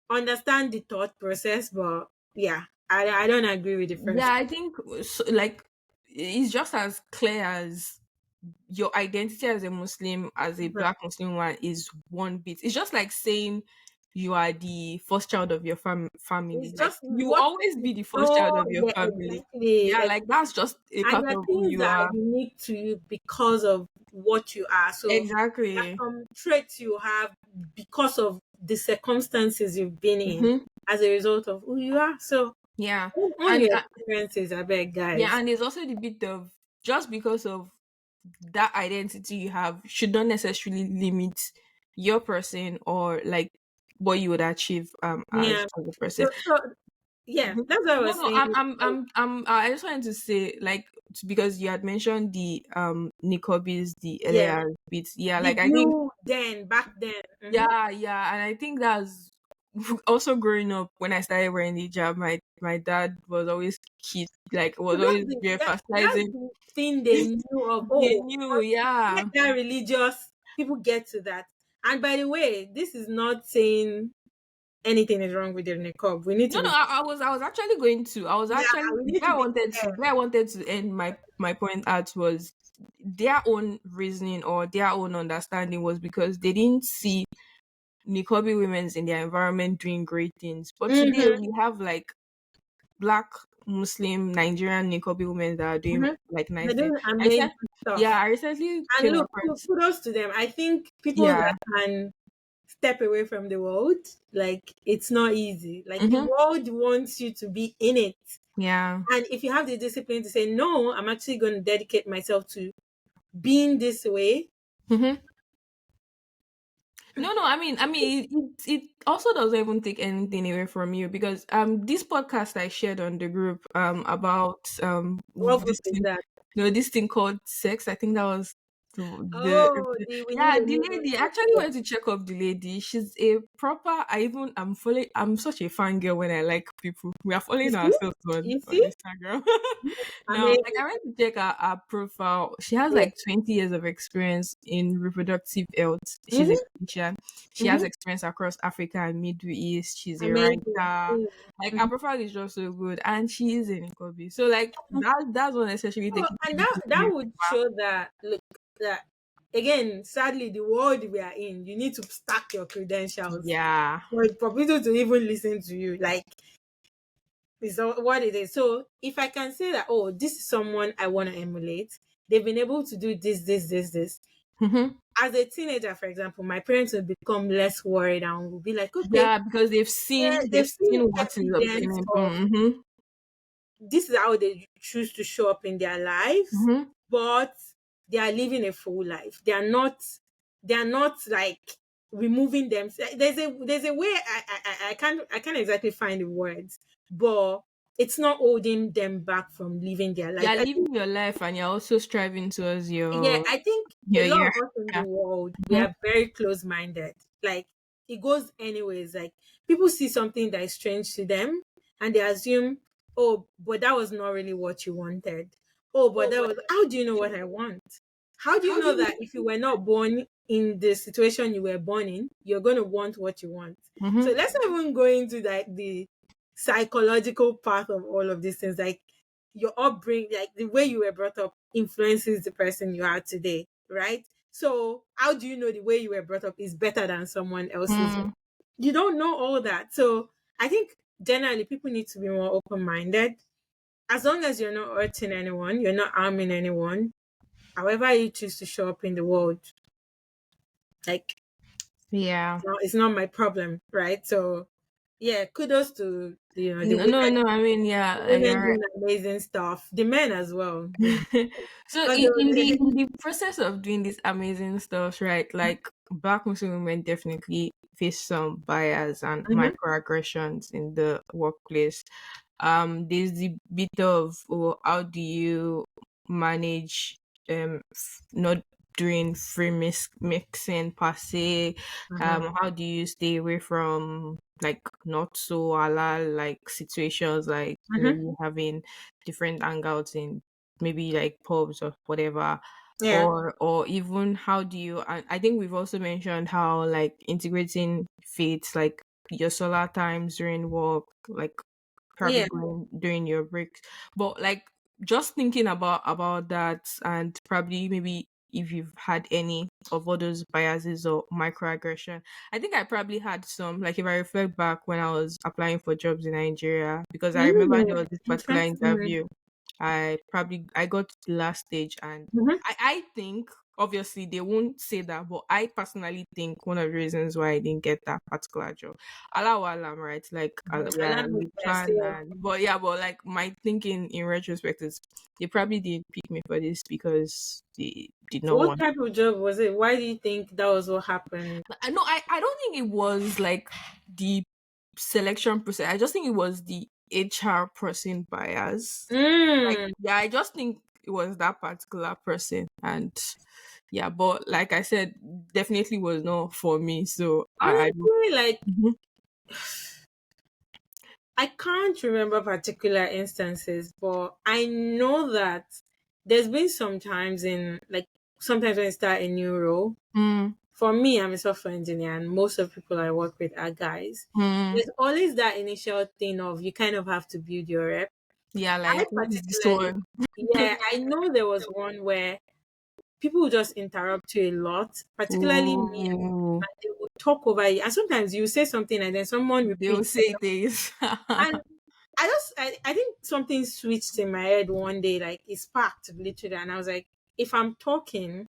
Speaker 3: understand the thought process, but yeah, I don't agree with the first.
Speaker 2: Yeah, I think so, like it's just as clear as your identity as a Muslim, as a
Speaker 3: Right.
Speaker 2: black Muslim one is one bit. It's just like saying you are the first child of your family.
Speaker 3: It's
Speaker 2: Like
Speaker 3: just
Speaker 2: you
Speaker 3: what
Speaker 2: always
Speaker 3: you
Speaker 2: be the first child
Speaker 3: know,
Speaker 2: of your
Speaker 3: yeah,
Speaker 2: family.
Speaker 3: exactly.
Speaker 2: Yeah, like that's just a
Speaker 3: And
Speaker 2: part
Speaker 3: there are
Speaker 2: of who
Speaker 3: things
Speaker 2: you
Speaker 3: that are
Speaker 2: are.
Speaker 3: unique to you because of what you are. So there are
Speaker 2: Exactly.
Speaker 3: some traits you have because of the circumstances you've been in
Speaker 2: Hmm.
Speaker 3: as a result of who you are. So
Speaker 2: Yeah.
Speaker 3: own
Speaker 2: And
Speaker 3: your experiences, I beg,
Speaker 2: yeah,
Speaker 3: guys.
Speaker 2: and there's also the bit of just because of that identity you have should not necessarily limit your person or like what you would achieve
Speaker 3: Yeah.
Speaker 2: as a person.
Speaker 3: So yeah,
Speaker 2: Mhm.
Speaker 3: that's what I
Speaker 2: No,
Speaker 3: was
Speaker 2: no,
Speaker 3: saying.
Speaker 2: I just wanted to say, like, because you had mentioned the Nicobis, the
Speaker 3: Yeah,
Speaker 2: Elias bits. Yeah,
Speaker 3: the
Speaker 2: like I think,
Speaker 3: view then back then.
Speaker 2: yeah, yeah, and I think that's also growing up when I started wearing the hijab. My dad was always kid, like
Speaker 3: So
Speaker 2: was always
Speaker 3: that's
Speaker 2: emphasizing.
Speaker 3: the thing they knew of.
Speaker 2: They
Speaker 3: Oh,
Speaker 2: knew,
Speaker 3: get
Speaker 2: yeah.
Speaker 3: that religious people get to that. And by the way, this is not saying anything is wrong with the niqab. We need
Speaker 2: No,
Speaker 3: to
Speaker 2: no,
Speaker 3: be
Speaker 2: I was actually going to. I was
Speaker 3: yeah,
Speaker 2: actually
Speaker 3: we need to be clear.
Speaker 2: where I wanted to end my point at was their own reasoning or their own understanding was because they didn't see Niqabi women's in their environment doing great things. But today
Speaker 3: Mm-hmm,
Speaker 2: we have like black Muslim Nigerian Niqabi women that are doing
Speaker 3: mm-hmm.
Speaker 2: like nice
Speaker 3: They're
Speaker 2: things.
Speaker 3: doing
Speaker 2: I
Speaker 3: amazing
Speaker 2: said, yeah,
Speaker 3: stuff.
Speaker 2: I recently
Speaker 3: And
Speaker 2: came
Speaker 3: look,
Speaker 2: across,
Speaker 3: kudos to them. I think people
Speaker 2: yeah,
Speaker 3: that can step away from the world, like it's not easy. Like the
Speaker 2: mm-hmm,
Speaker 3: world wants you to be in it.
Speaker 2: yeah.
Speaker 3: And if you have the discipline to say, no, I'm actually going to dedicate myself to being this way.
Speaker 2: Mm-hmm. No, no. I mean, it also doesn't even take anything away from you because this podcast I shared on the group about
Speaker 3: What book
Speaker 2: this
Speaker 3: is
Speaker 2: thing,
Speaker 3: that?
Speaker 2: this thing called sex. I think that was
Speaker 3: Oh, we need
Speaker 2: yeah,
Speaker 3: a
Speaker 2: the
Speaker 3: new
Speaker 2: lady. I
Speaker 3: one.
Speaker 2: actually went to check up the lady. She's a proper. I'm following. I'm such a fangirl when I like people. We are
Speaker 3: You
Speaker 2: following
Speaker 3: see?
Speaker 2: ourselves
Speaker 3: You
Speaker 2: on
Speaker 3: see?
Speaker 2: Instagram. Now, like
Speaker 3: Amazing.
Speaker 2: I went to check her profile. She has
Speaker 3: Yeah.
Speaker 2: like 20 years of experience in reproductive health. She's a
Speaker 3: Mm-hmm,
Speaker 2: clinician. She has
Speaker 3: mm-hmm.
Speaker 2: experience across Africa and Middle East. She's a
Speaker 3: Amazing.
Speaker 2: writer. Like her
Speaker 3: Mm-hmm.
Speaker 2: profile is just so good, and she is in Kobe. So like that's not necessarily
Speaker 3: Oh,
Speaker 2: taking
Speaker 3: and
Speaker 2: anything
Speaker 3: that
Speaker 2: away
Speaker 3: would
Speaker 2: from
Speaker 3: show that look that again, sadly, the world we are in, you need to stack your
Speaker 2: her.
Speaker 3: credentials
Speaker 2: Yeah.
Speaker 3: for people to even listen to you. Like is what it is. So if I can say that, oh, this is someone I want to emulate, they've been able to do this.
Speaker 2: Hmm.
Speaker 3: As a teenager, for example, my parents will become less worried and will be like, okay,
Speaker 2: Yeah, because
Speaker 3: yeah,
Speaker 2: they've
Speaker 3: they've seen
Speaker 2: seen what is
Speaker 3: evidence
Speaker 2: available.
Speaker 3: of
Speaker 2: Mm-hmm.
Speaker 3: this is how they choose to show up in their lives,
Speaker 2: Mm-hmm.
Speaker 3: but they are living a full life. They are not like removing them. There's a way I can't exactly find the words, but it's not holding them back from living their life.
Speaker 2: You're
Speaker 3: I think
Speaker 2: living your life and you're also striving towards
Speaker 3: yeah, I think a lot
Speaker 2: your
Speaker 3: of us in the
Speaker 2: yeah.
Speaker 3: world we
Speaker 2: Mm-hmm.
Speaker 3: are very close minded. Like it goes anyways. Like people see something that is strange to them and they assume, oh, but that was not really what you wanted. Oh, but that was how do you know what I want? How do you know that if you were not born in the situation you were born in, you're gonna want what you want? So
Speaker 2: Mm-hmm.
Speaker 3: let's not even go into like the psychological part of all of these things. Like your upbringing, like the way you were brought up, influences the person you are today, right? So, how do you know the way you were brought up is better than someone else's?
Speaker 2: Mm.
Speaker 3: You don't know all that. So, I think generally people need to be more open minded. As long as you're not hurting anyone, you're not harming anyone, however you choose to show up in the world, like
Speaker 2: Yeah.
Speaker 3: it's not my problem, right? So, yeah, kudos to the
Speaker 2: No,
Speaker 3: women,
Speaker 2: no, no. I mean, yeah,
Speaker 3: women
Speaker 2: you're
Speaker 3: doing amazing stuff, the men as well.
Speaker 2: so
Speaker 3: Although,
Speaker 2: in the process of doing this amazing stuff, right? Like black Muslim women definitely face some bias and
Speaker 3: Mhm,
Speaker 2: microaggressions in the workplace. There's the bit of, oh, how do you manage not doing free mixing per se?
Speaker 3: mhm,
Speaker 2: How do you stay away from like not so halal like situations, like
Speaker 3: mhm.
Speaker 2: maybe having different hangouts in maybe like pubs or whatever,
Speaker 3: Yeah,
Speaker 2: or even how do you, and I think we've also mentioned how like integrating faiths, like your solar times during work, like probably
Speaker 3: yeah.
Speaker 2: going during your breaks, but like just thinking about that, and probably maybe if you've had any of all those biases or microaggression. I think I probably had some, like if I reflect back when I was applying for jobs in Nigeria, because I remember there
Speaker 3: Mm,
Speaker 2: was this particular
Speaker 3: interesting.
Speaker 2: interview. I got to the last stage, and
Speaker 3: Mhm.
Speaker 2: I think obviously they won't say that, but I personally think one of the reasons why I didn't get that particular job, Allah alam, right? Like
Speaker 3: Alan
Speaker 2: we
Speaker 3: is there
Speaker 2: plan,
Speaker 3: still.
Speaker 2: and but yeah, but like my thinking in retrospect is they probably didn't pick me for this because they did
Speaker 3: So
Speaker 2: not
Speaker 3: what
Speaker 2: want.
Speaker 3: type of job was it? Why do you think that was what happened?
Speaker 2: I know I don't think it was like the selection process. I just think it was the HR person bias. Like
Speaker 3: Mm.
Speaker 2: yeah, I just think it was that particular person, and yeah, but like I said, definitely was not for me. So I
Speaker 3: Honestly, like
Speaker 2: Mhm.
Speaker 3: I can't remember particular instances, but I know that there's been some times in like sometimes when you start a new role.
Speaker 2: Mm,
Speaker 3: For me, I'm a software engineer, and most of the people I work with are guys.
Speaker 2: mm.
Speaker 3: There's always that initial thing of you kind of have to build your rep.
Speaker 2: Yeah,
Speaker 3: I
Speaker 2: like what is this
Speaker 3: particularly,
Speaker 2: one?
Speaker 3: yeah, I know there was one where people would just interrupt you a lot, particularly me,
Speaker 2: Ooh,
Speaker 3: and they would talk over you. And sometimes you say something and then someone
Speaker 2: they'll
Speaker 3: repeats.
Speaker 2: say things.
Speaker 3: And I think something switched in my head one day, like it sparked literally, and I was like, if I'm talking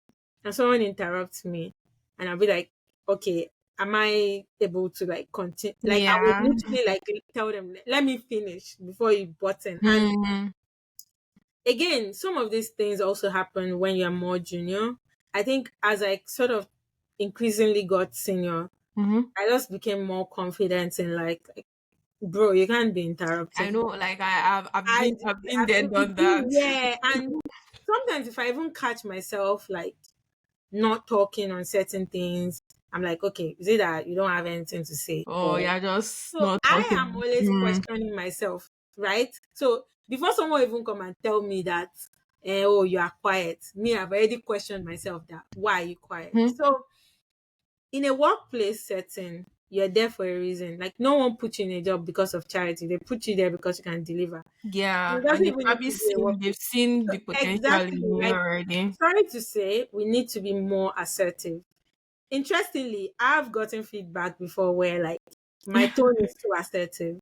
Speaker 3: and someone interrupts me, and I'll be like, okay, am I able to like continue? Like I would
Speaker 2: Yeah.
Speaker 3: literally like tell them, let me finish before you button. And
Speaker 2: Mm,
Speaker 3: again, some of these things also happen when you're more junior. I think as I sort of increasingly got senior,
Speaker 2: hmm.
Speaker 3: I just became more confident in like bro, you can't be
Speaker 2: I
Speaker 3: interrupting.
Speaker 2: know, like
Speaker 3: I,
Speaker 2: I've been there, done that.
Speaker 3: yeah, and sometimes if I even catch myself like not talking on certain things, I'm like, okay, is it that you don't have anything to say?
Speaker 2: Oh,
Speaker 3: Or
Speaker 2: yeah, just
Speaker 3: so
Speaker 2: not
Speaker 3: I am
Speaker 2: talking.
Speaker 3: always
Speaker 2: Mm,
Speaker 3: questioning myself, right? So before someone even come and tell me that, oh, you are quiet, me, I've already questioned myself that why are you quiet?
Speaker 2: hmm.
Speaker 3: So in a workplace setting, you're there for a reason. Like no one put you in a job because of charity. They put you there because you can deliver.
Speaker 2: Yeah,
Speaker 3: It doesn't
Speaker 2: and
Speaker 3: even need to be a
Speaker 2: they've
Speaker 3: workplace.
Speaker 2: seen
Speaker 3: So
Speaker 2: the potential
Speaker 3: exactly,
Speaker 2: in you
Speaker 3: like
Speaker 2: already.
Speaker 3: sorry to say, we need to be more assertive. Interestingly, I've gotten feedback before where like my tone is too assertive.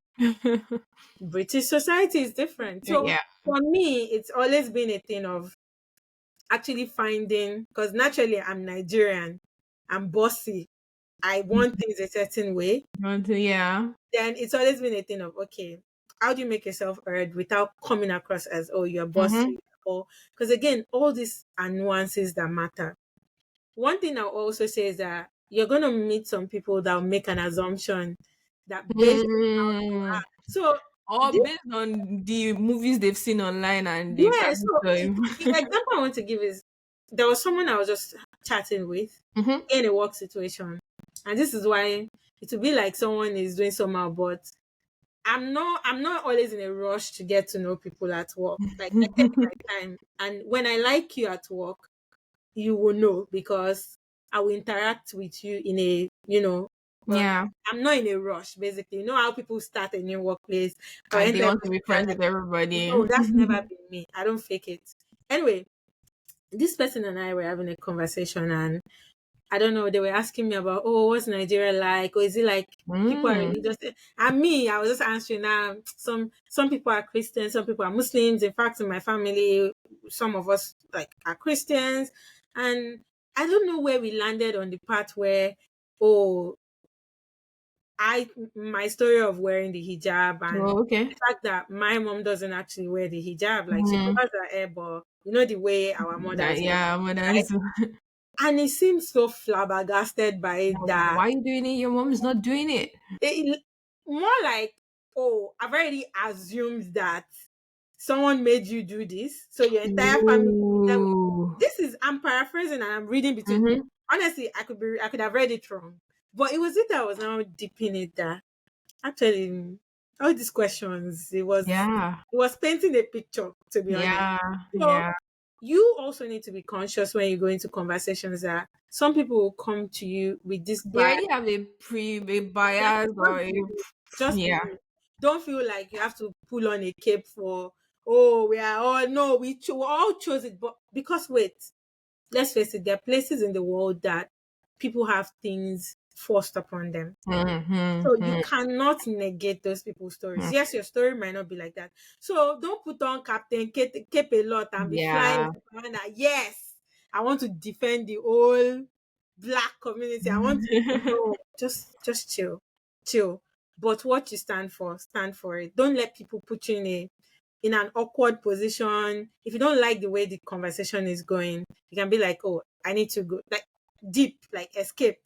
Speaker 3: British society is different. So
Speaker 2: Yeah.
Speaker 3: for me, it's always been a thing of actually finding because naturally I'm Nigerian, I'm bossy. I want things a certain way.
Speaker 2: Yeah.
Speaker 3: Then it's always been a thing of okay, how do you make yourself heard without coming across as oh you're
Speaker 2: Mm-hmm.
Speaker 3: bossy or because again all these are nuances that matter. One thing I'll also say is that you're gonna meet some people that will make an assumption that based on how you
Speaker 2: Mm.
Speaker 3: are. So
Speaker 2: Or
Speaker 3: this
Speaker 2: based on the movies they've seen online and they
Speaker 3: yeah,
Speaker 2: probably
Speaker 3: so
Speaker 2: saw him.
Speaker 3: the example I want to give is there was someone I was just chatting with
Speaker 2: Mm-hmm.
Speaker 3: in a work situation. And this is why it will be like someone is doing somehow, but I'm not always in a rush to get to know people at work. Like I take my time and when I like you at work, you will know because I will interact with you in a but
Speaker 2: Yeah.
Speaker 3: I'm not in a rush basically. You know how people start a new workplace or
Speaker 2: And they
Speaker 3: enter a
Speaker 2: want to
Speaker 3: place
Speaker 2: be
Speaker 3: and they're
Speaker 2: friends
Speaker 3: like,
Speaker 2: with everybody.
Speaker 3: no, that's never been me. I don't fake it. Anyway, this person and I were having a conversation and I don't know, they were asking me about, oh, what's Nigeria like? Or is it like people are
Speaker 2: Mm.
Speaker 3: religious? And me, I was just answering now, some people are Christians, some people are Muslims. In fact, in my family, some of us like are Christians. And I don't know where we landed on the part where, oh, I my story of wearing the hijab and
Speaker 2: Oh, okay.
Speaker 3: the fact that my mom doesn't actually wear the hijab, like she
Speaker 2: Mm.
Speaker 3: covers her hair, but you know the way our mothers wear,
Speaker 2: Yeah, but
Speaker 3: right?
Speaker 2: that's
Speaker 3: And he seems so flabbergasted by it that
Speaker 2: why are you doing it? Your mom is not doing it.
Speaker 3: it more like, oh, I've already assumed that someone made you do this, so your entire family.
Speaker 2: Ooh.
Speaker 3: This is I'm paraphrasing and I'm reading between.
Speaker 2: Mm-hmm.
Speaker 3: Honestly, I could have read it wrong, but it was it that was now deep in it that actually all these questions
Speaker 2: Yeah.
Speaker 3: it was painting a picture to be honest.
Speaker 2: Yeah.
Speaker 3: So
Speaker 2: Yeah.
Speaker 3: you also need to be conscious when you go into conversations that some people will come to you with this
Speaker 2: They
Speaker 3: bias.
Speaker 2: already have a bias or a
Speaker 3: Just
Speaker 2: yeah.
Speaker 3: believe. Don't feel like you have to pull on a cape for, oh, we are all, no, we all chose it. But because, wait, let's face it, there are places in the world that people have things forced upon them. So you
Speaker 2: Mm-hmm.
Speaker 3: cannot negate those people's stories. Yes, your story might not be like that. So don't put on Captain Cape a lot and be flying
Speaker 2: Yeah.
Speaker 3: with Savannah. Yes. I want to defend the whole black community. I want to no, just chill. Chill. But what you stand for it. Don't let people put you in an awkward position. If you don't like the way the conversation is going, you can be like, oh, I need to go like deep, like escape,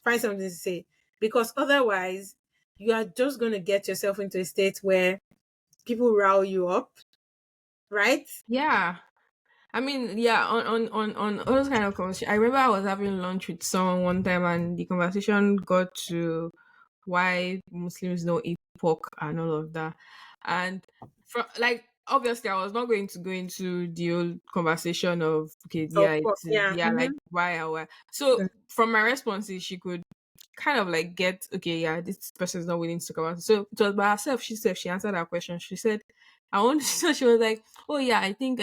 Speaker 3: find something to say. Because otherwise you are just gonna get yourself into a state where people rile you up, right?
Speaker 2: Yeah. I mean, yeah, on all those kind of conversation. I remember I was having lunch with someone one time, and the conversation got to why Muslims don't eat pork and all of that. And from like obviously, I was not going to go into the whole conversation of okay,
Speaker 3: Of
Speaker 2: yeah,
Speaker 3: course, yeah.
Speaker 2: yeah, like why or why. So from my responses, she could kind of like get okay, yeah, this person is not willing to talk about it. So it was by herself. She said she answered that question. She said, "I want." So she was like, "Oh yeah, I think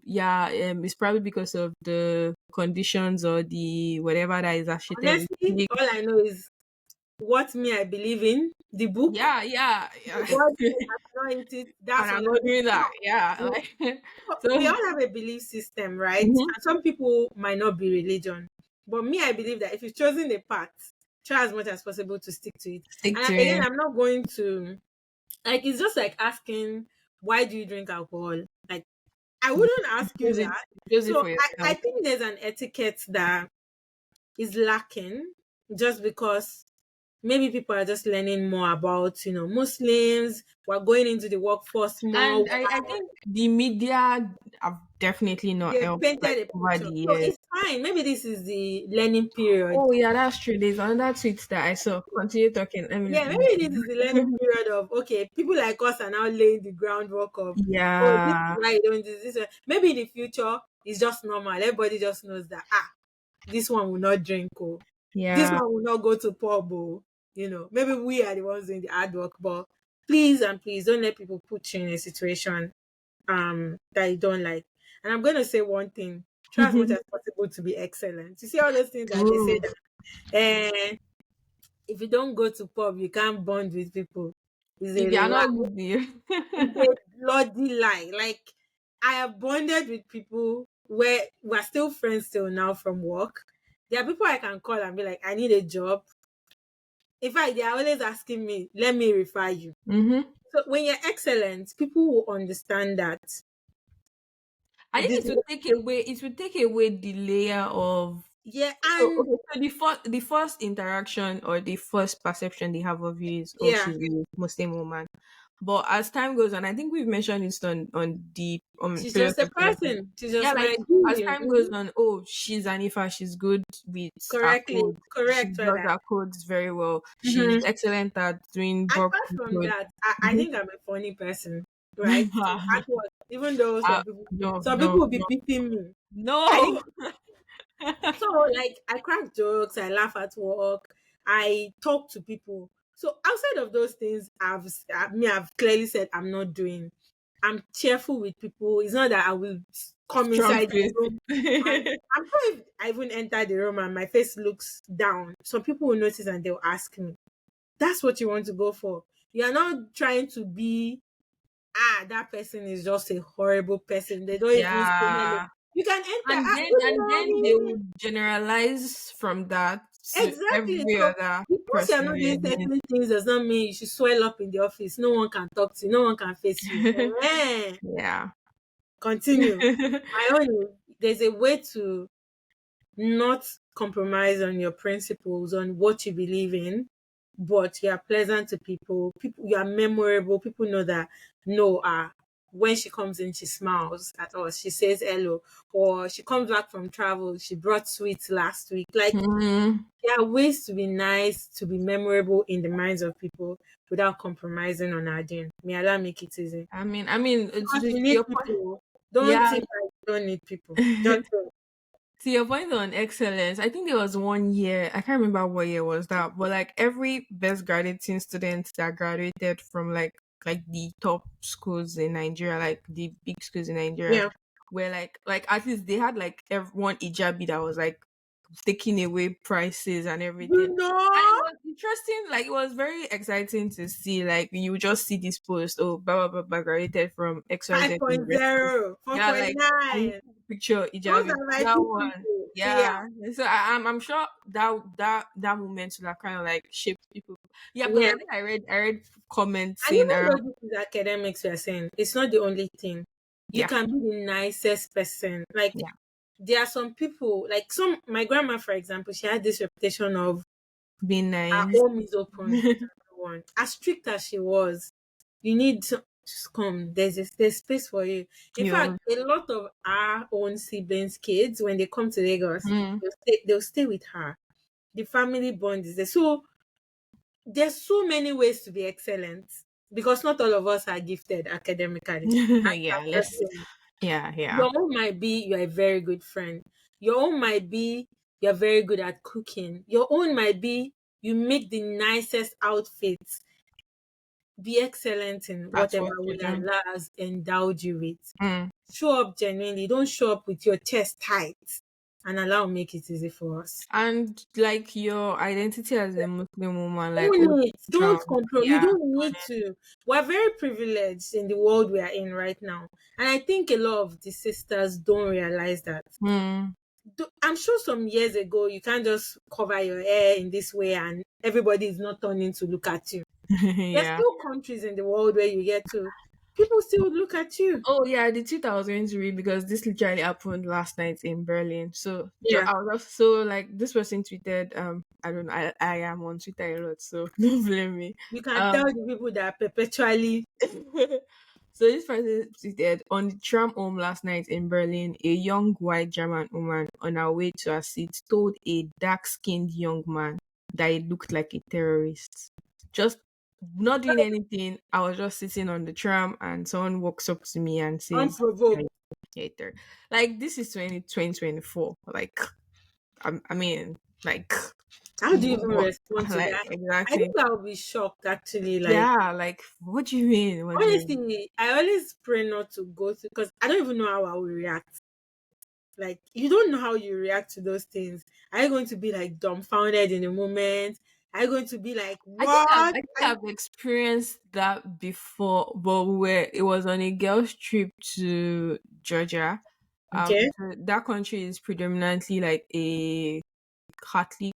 Speaker 2: yeah it's probably because of the conditions or the whatever that is associated with
Speaker 3: Honestly,
Speaker 2: pig."
Speaker 3: all I know is what me I believe in, the book.
Speaker 2: Yeah, yeah, yeah.
Speaker 3: God said I cannot eat it.
Speaker 2: And
Speaker 3: That's all
Speaker 2: I'm
Speaker 3: I
Speaker 2: not doing that. Yeah,
Speaker 3: know.
Speaker 2: like
Speaker 3: We
Speaker 2: so.
Speaker 3: all have a belief system, right?
Speaker 2: Mhm.
Speaker 3: And some people might not be religion. But me, I believe that if you've chosen the path, try as much as possible to stick to it.
Speaker 2: Stick
Speaker 3: And
Speaker 2: to
Speaker 3: again,
Speaker 2: it.
Speaker 3: I'm not going to like it's just like asking why do you drink alcohol? Like I wouldn't ask you
Speaker 2: Choose it.
Speaker 3: that.
Speaker 2: Choose it
Speaker 3: So
Speaker 2: for
Speaker 3: I
Speaker 2: yourself.
Speaker 3: think there's an etiquette that is lacking just because maybe people are just learning more about, Muslims. We're going into the workforce more.
Speaker 2: And I think the media have definitely not
Speaker 3: They've
Speaker 2: helped like
Speaker 3: painted a
Speaker 2: over
Speaker 3: picture.
Speaker 2: the
Speaker 3: So
Speaker 2: years.
Speaker 3: it's fine. Maybe this is the learning period.
Speaker 2: Oh yeah, that's true. There's another tweet that I saw. Continue talking. Let
Speaker 3: Yeah,
Speaker 2: me.
Speaker 3: maybe this is the learning period of okay, people like us are now laying the groundwork of oh, this is
Speaker 2: Yeah,
Speaker 3: why you don't do this. Maybe in the future it's just normal. Everybody just knows that this one will not drink, oh, this
Speaker 2: yeah.
Speaker 3: one will not go to pub, oh. Maybe we are the ones doing the hard work, but please and please don't let people put you in a situation that you don't like. And I'm gonna say one thing: try as much as possible to be excellent. You see all those things that they say
Speaker 2: True.
Speaker 3: that if you don't go to pub, you can't bond with people. Is
Speaker 2: If
Speaker 3: a
Speaker 2: you are not
Speaker 3: lie.
Speaker 2: good,
Speaker 3: It's a bloody lie. Like I have bonded with people where we're still friends till now from work. There are people I can call and be like, I need a job. In fact, they are always asking me, let me refer you.
Speaker 2: mm-hmm.
Speaker 3: So when you're excellent, people will understand that
Speaker 2: I think
Speaker 3: this
Speaker 2: it would take away. It would take away the layer of.
Speaker 3: yeah,
Speaker 2: So
Speaker 3: and
Speaker 2: okay, so the first interaction or the first perception they have of you is oh
Speaker 3: yeah,
Speaker 2: she's a Muslim woman. But as time goes on, I think we've mentioned this on the
Speaker 3: she's
Speaker 2: previous
Speaker 3: just a
Speaker 2: episode.
Speaker 3: person. She's
Speaker 2: Yeah,
Speaker 3: just
Speaker 2: like
Speaker 3: my
Speaker 2: as
Speaker 3: dude.
Speaker 2: time goes on, oh she's Anifah, she's good with her
Speaker 3: Correctly,
Speaker 2: code. She
Speaker 3: correct for
Speaker 2: does
Speaker 3: that.
Speaker 2: her codes very well. She's
Speaker 3: Mhm.
Speaker 2: excellent at doing bulk
Speaker 3: Apart from
Speaker 2: code.
Speaker 3: that, I think I'm a funny person, right? So at work, even though
Speaker 2: No,
Speaker 3: some people
Speaker 2: no,
Speaker 3: will be
Speaker 2: no,
Speaker 3: beating me. I
Speaker 2: no.
Speaker 3: so like I crack jokes, I laugh at work, I talk to people. So outside of those things, I've clearly said I'm not doing. I'm cheerful with people. It's not that I will come
Speaker 2: Strong
Speaker 3: inside the
Speaker 2: face.
Speaker 3: room and I'm sure if I even enter the room and my face looks down, some people will notice and they'll ask me. That's what you want to go for. You are not trying to be, that person is just a horrible person. They don't even say hello.
Speaker 2: Yeah.
Speaker 3: You can enter, good
Speaker 2: And then they
Speaker 3: morning.
Speaker 2: would generalize from that to
Speaker 3: Exactly.
Speaker 2: every
Speaker 3: So
Speaker 2: other
Speaker 3: because you're
Speaker 2: person
Speaker 3: not
Speaker 2: you're
Speaker 3: doing
Speaker 2: doing.
Speaker 3: certain things does not mean you should swell up in the office. No one can talk to you, no one can face you.
Speaker 2: Yeah.
Speaker 3: Continue. My own is there's a way to not compromise on your principles, on what you believe in, but you are pleasant to people. People, you are memorable. People know that no, when she comes in, she smiles at us. She says hello, or she comes back from travel. She brought sweets last week. Like
Speaker 2: Mhm.
Speaker 3: there are ways to be nice, to be memorable in the minds of people without compromising on our dream. May Allah make it easy.
Speaker 2: I mean,
Speaker 3: Because
Speaker 2: to
Speaker 3: we need
Speaker 2: your point.
Speaker 3: people. Don't
Speaker 2: Yeah.
Speaker 3: think that you don't need people. Just don't.
Speaker 2: To your point on excellence, I think there was one year, I can't remember what year was that, but like every best graduating student that graduated from like the top schools in Nigeria, like the big schools in Nigeria,
Speaker 3: Yeah.
Speaker 2: where like at least they had like everyone hijabi that was like taking away prices and everything.
Speaker 3: You
Speaker 2: And it
Speaker 3: know,
Speaker 2: was interesting, like it was very exciting to see, like you just see this post, oh, blah blah blah, blah graduated from XYZ University.
Speaker 3: 5.0,
Speaker 2: Yeah, like and you
Speaker 3: 4.9.
Speaker 2: see the picture
Speaker 3: Those
Speaker 2: Ijabi,
Speaker 3: are my
Speaker 2: that
Speaker 3: two
Speaker 2: one.
Speaker 3: people. Yeah,
Speaker 2: Yeah. And so I'm sure that moment will kind of like shape people. Yeah, because
Speaker 3: yeah.
Speaker 2: I think I read comments
Speaker 3: And
Speaker 2: saying
Speaker 3: even
Speaker 2: around,
Speaker 3: though this is academics, we are saying it's not the only thing. You
Speaker 2: yeah,
Speaker 3: can be the nicest person. Like
Speaker 2: yeah,
Speaker 3: there are some people, like some my grandma, for example, she had this reputation of
Speaker 2: being
Speaker 3: her
Speaker 2: nice.
Speaker 3: home is open to everyone. As strict as she was, you need to just come. There's space for you. In fact,
Speaker 2: You
Speaker 3: a lot of our own siblings' kids, when they come to Lagos,
Speaker 2: mm.
Speaker 3: they'll stay with her. The family bond is there. So there's so many ways to be excellent because not all of us are gifted academically. I
Speaker 2: Yeah,
Speaker 3: can just
Speaker 2: let's
Speaker 3: say
Speaker 2: yeah.
Speaker 3: your own might be you're a very good friend. Your own might be you're very good at cooking. Your own might be you make the nicest outfits. Be excellent in
Speaker 2: That's
Speaker 3: whatever
Speaker 2: what you
Speaker 3: way
Speaker 2: do.
Speaker 3: Allah has endowed you with.
Speaker 2: Mm.
Speaker 3: Show up genuinely. Don't show up with your chest tight. And Allah will make it easy for us.
Speaker 2: And like your identity as a Muslim woman, like oh,
Speaker 3: Own it. Don't control. You
Speaker 2: yeah,
Speaker 3: don't need to. We're very privileged in the world we are in right now. And I think a lot of the sisters don't realize that.
Speaker 2: mm.
Speaker 3: I'm sure some years ago, you can't just cover your hair in this way and everybody is not turning to look at you. There's
Speaker 2: Yeah.
Speaker 3: still countries in the world where you get to, people still look at you.
Speaker 2: Oh yeah, the tweet I was going to read because this literally happened last night in Berlin. So
Speaker 3: Yeah.
Speaker 2: I was just so like this person tweeted, I don't know, I am on Twitter a lot, so don't blame me.
Speaker 3: You can tell
Speaker 2: Um
Speaker 3: the people that are perpetually
Speaker 2: so this person tweeted on the tram home last night in Berlin, a young white German woman on her way to her seat told a dark skinned young man that he looked like a terrorist. Just not doing anything. I was just sitting on the tram and someone walks up to me and says,
Speaker 3: unprovoked.
Speaker 2: "You're a Like this is 2024. Like I mean, like
Speaker 3: How do you even
Speaker 2: what
Speaker 3: respond to
Speaker 2: like
Speaker 3: that? I
Speaker 2: exactly.
Speaker 3: think I would be shocked actually. Like,
Speaker 2: Yeah, like what do you mean? What do you mean?
Speaker 3: honestly, I always pray not to go through because I don't even know how I will react. Like, you don't know how you react to those things. Are you going to be like dumbfounded in a moment? Are you going to be like,
Speaker 2: I
Speaker 3: what?
Speaker 2: think I've experienced that before, but where it was on a girls' trip to Georgia.
Speaker 3: Okay.
Speaker 2: So that country is predominantly like a Catholic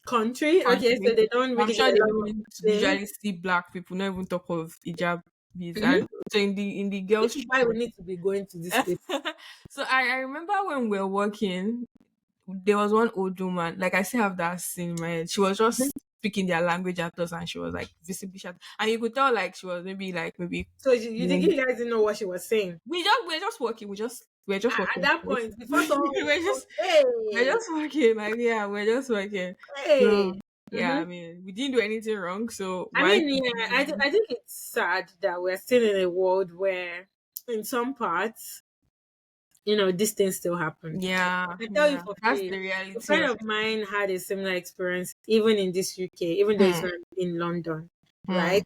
Speaker 3: Country. Okay, so
Speaker 2: country.
Speaker 3: they don't
Speaker 2: I'm
Speaker 3: really get
Speaker 2: sure
Speaker 3: a
Speaker 2: they
Speaker 3: lot of
Speaker 2: don't
Speaker 3: Muslims.
Speaker 2: usually see black people, not even talk of hijab.
Speaker 3: Mm-hmm.
Speaker 2: And so in the
Speaker 3: This
Speaker 2: girls'
Speaker 3: is why we
Speaker 2: trip.
Speaker 3: need to be going to this place.
Speaker 2: So I remember when we were working, there was one old woman, like I still have that scene in my head. She was
Speaker 3: Mhm.
Speaker 2: just speaking their language at us and she was like visibly shocked. And you could tell like she was maybe
Speaker 3: So you think you guys didn't know what she was saying?
Speaker 2: we're just working. We're just
Speaker 3: At
Speaker 2: working.
Speaker 3: that point, before someone will
Speaker 2: we're
Speaker 3: come,
Speaker 2: just we're
Speaker 3: hey,
Speaker 2: just working. Like yeah, we're just working. So
Speaker 3: hey.
Speaker 2: yeah,
Speaker 3: Mm-hmm.
Speaker 2: I mean we didn't do anything wrong. So
Speaker 3: I
Speaker 2: why
Speaker 3: mean, yeah, I think it's sad that we're still in a world where, in some parts, these things still happen.
Speaker 2: yeah,
Speaker 3: I tell you
Speaker 2: yeah.
Speaker 3: for
Speaker 2: That's
Speaker 3: free,
Speaker 2: the
Speaker 3: a
Speaker 2: reality
Speaker 3: friend
Speaker 2: of
Speaker 3: of mine had a similar experience, even in this UK, even though it's
Speaker 2: hmm,
Speaker 3: not in London,
Speaker 2: hmm,
Speaker 3: right?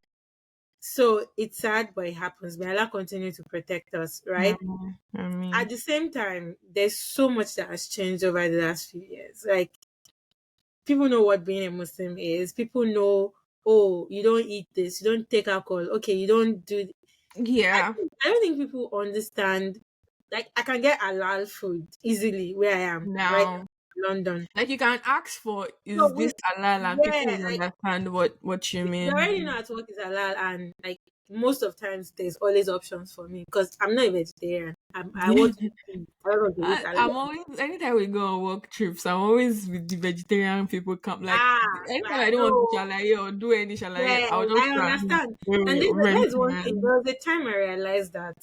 Speaker 3: So it's sad, but it happens. May Allah continue to protect us, right?
Speaker 2: hmm. I mean
Speaker 3: At the same time, there's so much that has changed over the last few years. Like, people know what being a Muslim is. People know, oh, you don't eat this, you don't take alcohol. Okay, you don't do.
Speaker 2: yeah.
Speaker 3: I don't think people understand. Like, I can get halal food easily where I am right
Speaker 2: Now
Speaker 3: now in London.
Speaker 2: like you can ask for
Speaker 3: So
Speaker 2: is this
Speaker 3: we,
Speaker 2: halal and people
Speaker 3: yeah,
Speaker 2: will
Speaker 3: like
Speaker 2: understand what you
Speaker 3: they
Speaker 2: mean.
Speaker 3: already know at work is halal, and like most of times there's always options for me because I'm not a vegetarian. I want to eat. I don't want to eat halal.
Speaker 2: I'm always anytime we go on work trips, I'm always with the vegetarian people come like
Speaker 3: But
Speaker 2: anytime
Speaker 3: I
Speaker 2: I don't want to
Speaker 3: know.
Speaker 2: shalaye or do any shalaye,
Speaker 3: Yeah,
Speaker 2: I'll just
Speaker 3: I understand. And there's one thing.
Speaker 2: vegetarian.
Speaker 3: There was a time I realized that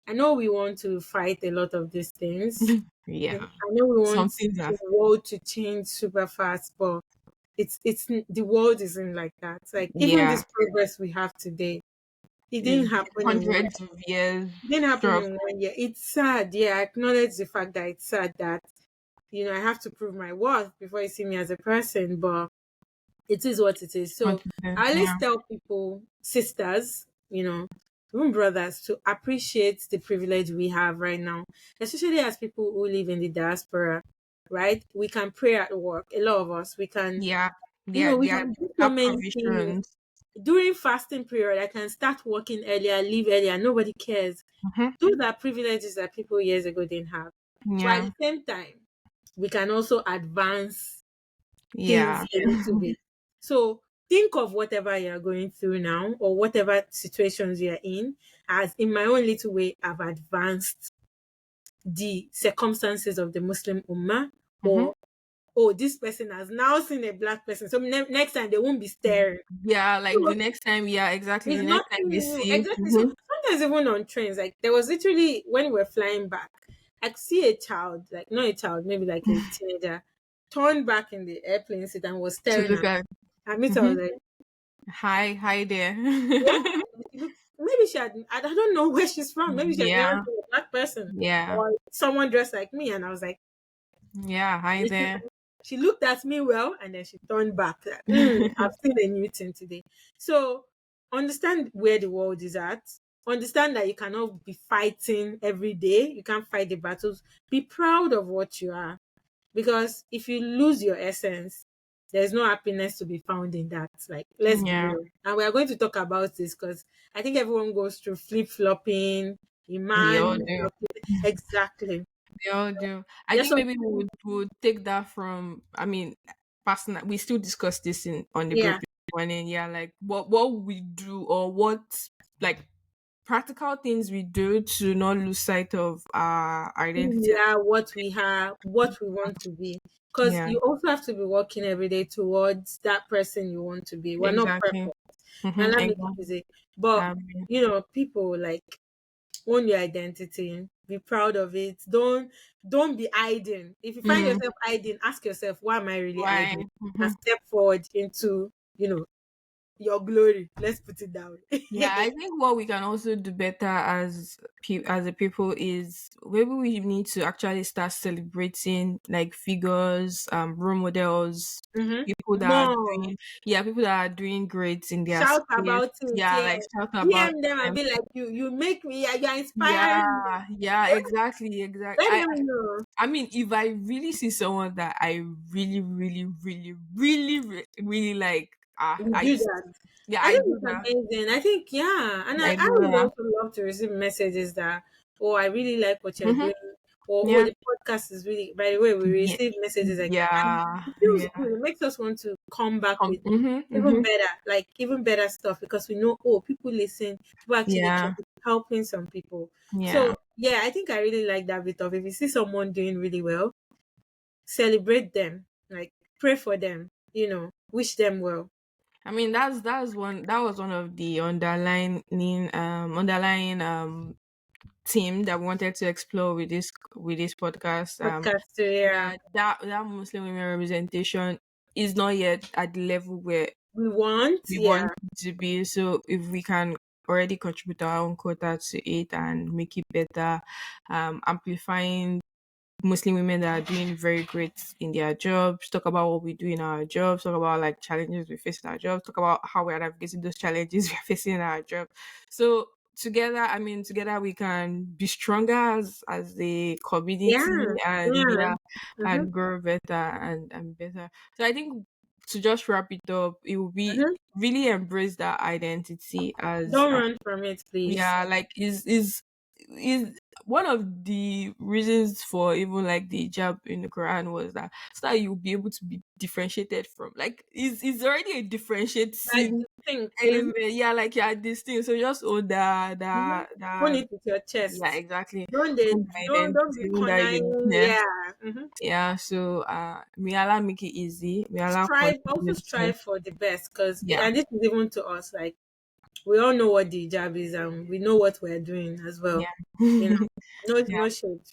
Speaker 3: I know we want to fight a lot of these things. I
Speaker 2: Yeah.
Speaker 3: know we
Speaker 2: Some
Speaker 3: want
Speaker 2: things are
Speaker 3: the world to change super fast, but the world isn't like that. Like, even
Speaker 2: yeah.
Speaker 3: this progress we have today, it didn't
Speaker 2: Is
Speaker 3: happen in one.
Speaker 2: hundreds of years
Speaker 3: It didn't happen
Speaker 2: struggle.
Speaker 3: in 1 year. It's sad. Yeah, I acknowledge the fact that it's sad that I have to prove my worth before you see me as a person, but it is what it is. So I always
Speaker 2: Yeah.
Speaker 3: tell people, sisters, even brothers, to appreciate the privilege we have right now, especially as people who live in the diaspora. right? We can pray at work. A lot of us, we can,
Speaker 2: Yeah.
Speaker 3: we
Speaker 2: Yeah.
Speaker 3: can do so
Speaker 2: Have
Speaker 3: many things.
Speaker 2: provisions.
Speaker 3: During fasting period, I can start working earlier, leave earlier. Nobody cares.
Speaker 2: Mm-hmm.
Speaker 3: Those are privileges that people years ago didn't have. But at
Speaker 2: Yeah.
Speaker 3: the same time, we can also advance things
Speaker 2: Yeah.
Speaker 3: a little bit. So think of whatever you're going through now or whatever situations you're in as in my own little way, I've advanced the circumstances of the Muslim Ummah,
Speaker 2: Mm-hmm.
Speaker 3: or oh, this person has now seen a black person. So next time they won't be staring.
Speaker 2: Yeah, like the
Speaker 3: So
Speaker 2: next time, yeah, exactly.
Speaker 3: it's
Speaker 2: The next time
Speaker 3: nothing
Speaker 2: you
Speaker 3: new.
Speaker 2: see,
Speaker 3: Exactly. So
Speaker 2: mm-hmm.
Speaker 3: sometimes even on trains, like there was literally when we were flying back, I could see a child, like not a child, maybe like a teenager, turn back in the airplane seat and was
Speaker 2: To
Speaker 3: staring
Speaker 2: look
Speaker 3: at
Speaker 2: at,
Speaker 3: me. I mean, I
Speaker 2: mm-hmm.
Speaker 3: was like,
Speaker 2: Hi there.
Speaker 3: yeah. Maybe she had, I don't know where she's from. Maybe she had never
Speaker 2: Yeah,
Speaker 3: seen a black person
Speaker 2: yeah,
Speaker 3: or someone dressed like me. And I was like,
Speaker 2: yeah. Hi there.
Speaker 3: she looked at me well and then she turned back. Like, I've seen a new thing today. So understand where the world is at. Understand that you cannot be fighting every day. You can't fight the battles. Be proud of what you are. Because if you lose your essence, there's no happiness to be found in that. Like, let's be
Speaker 2: Yeah,
Speaker 3: real. And we are going to talk about this because I think everyone goes through flip flopping,
Speaker 2: we
Speaker 3: Iman,
Speaker 2: all do.
Speaker 3: exactly.
Speaker 2: We all do. I
Speaker 3: Yes,
Speaker 2: think
Speaker 3: some
Speaker 2: maybe
Speaker 3: people,
Speaker 2: we would take that from. I mean, personal. We still discuss this in on the group
Speaker 3: yeah.
Speaker 2: this morning. Yeah, like what we do or what like practical things we do to not lose sight of our
Speaker 3: Who
Speaker 2: identity.
Speaker 3: we are, what we have, what we want to be. Because
Speaker 2: Yeah,
Speaker 3: you also have to be working every day towards that person you want to be. We're not
Speaker 2: exactly.
Speaker 3: perfect. Now
Speaker 2: Mm-hmm,
Speaker 3: let me
Speaker 2: exactly.
Speaker 3: easy. But
Speaker 2: Um,
Speaker 3: people like own your identity, be proud of it. Don't be hiding. If you find
Speaker 2: mm,
Speaker 3: yourself hiding, ask yourself, why am I really
Speaker 2: why?
Speaker 3: hiding? And
Speaker 2: Mm-hmm.
Speaker 3: step forward into, your glory. Let's put it down.
Speaker 2: Yeah, I think what we can also do better as as a people is maybe we need to actually start celebrating like figures, role models,
Speaker 3: Mm-hmm.
Speaker 2: people that are
Speaker 3: More.
Speaker 2: doing yeah, people that are doing great in their
Speaker 3: Shout
Speaker 2: space.
Speaker 3: about it,
Speaker 2: Yeah,
Speaker 3: yeah.
Speaker 2: like shout about
Speaker 3: DM them and
Speaker 2: them.
Speaker 3: be like, you make me, you're inspiring me.
Speaker 2: Yeah, yeah, exactly, exactly.
Speaker 3: Let them know.
Speaker 2: I mean, if I really see someone that I really, really, really, really, really like,
Speaker 3: You
Speaker 2: I
Speaker 3: do
Speaker 2: used
Speaker 3: that.
Speaker 2: yeah,
Speaker 3: I
Speaker 2: I
Speaker 3: think
Speaker 2: do
Speaker 3: it's
Speaker 2: that.
Speaker 3: amazing. I think, yeah. And
Speaker 2: I
Speaker 3: I
Speaker 2: do
Speaker 3: would
Speaker 2: that.
Speaker 3: also love to receive messages that, oh, I really like what you're
Speaker 2: Hmm.
Speaker 3: doing. Or, oh,
Speaker 2: Yeah.
Speaker 3: the podcast is really, by the way, we
Speaker 2: Yeah,
Speaker 3: receive messages like that. And
Speaker 2: yeah,
Speaker 3: it feels
Speaker 2: yeah.
Speaker 3: good. It makes us want to come back with
Speaker 2: Mhm,
Speaker 3: even
Speaker 2: mhm.
Speaker 3: better, like even better stuff because we know, oh, people listen, people actually care,
Speaker 2: Yeah,
Speaker 3: it's helping some people.
Speaker 2: yeah.
Speaker 3: So, yeah, I think I really like that bit of if you see someone doing really well, celebrate them, like pray for them, wish them well.
Speaker 2: I mean, that was one of the underlying theme that we wanted to explore with this podcast.
Speaker 3: Podcast, yeah.
Speaker 2: Yeah, that Muslim women representation is not yet at the level where
Speaker 3: We want,
Speaker 2: we
Speaker 3: yeah.
Speaker 2: want it to be. So if we can already contribute our own quota to it and make it better, amplifying Muslim women that are doing very great in their jobs, talk about what we do in our jobs, talk about like challenges we face in our jobs, talk about how we are navigating those challenges we're facing in our job. So together we can be stronger as a community
Speaker 3: Yeah,
Speaker 2: and
Speaker 3: yeah.
Speaker 2: yeah,
Speaker 3: Mhm,
Speaker 2: and grow better and better. So I think to just wrap it up, it will be
Speaker 3: mhm.
Speaker 2: really embrace that identity as
Speaker 3: Don't run from it, please.
Speaker 2: yeah, like is one of the reasons for even like the hijab in the Quran was that so that you'll be able to be differentiated from like is already a
Speaker 3: I
Speaker 2: differentiating
Speaker 3: think.
Speaker 2: element. Yeah, like yeah, this thing. So just
Speaker 3: Own
Speaker 2: that
Speaker 3: it with your
Speaker 2: yeah,
Speaker 3: chest.
Speaker 2: exactly.
Speaker 3: Don't they,
Speaker 2: Own my
Speaker 3: don't be
Speaker 2: identity, own that
Speaker 3: conniving.
Speaker 2: uniqueness.
Speaker 3: Yeah.
Speaker 2: Yeah, so may Allah make it easy. May Allah
Speaker 3: Also
Speaker 2: continue to
Speaker 3: strive for the best, because
Speaker 2: yeah.
Speaker 3: and this is even to us. Like we all know what the job is, and we know what we're doing as well.
Speaker 2: Yeah.
Speaker 3: You know,
Speaker 2: Yeah.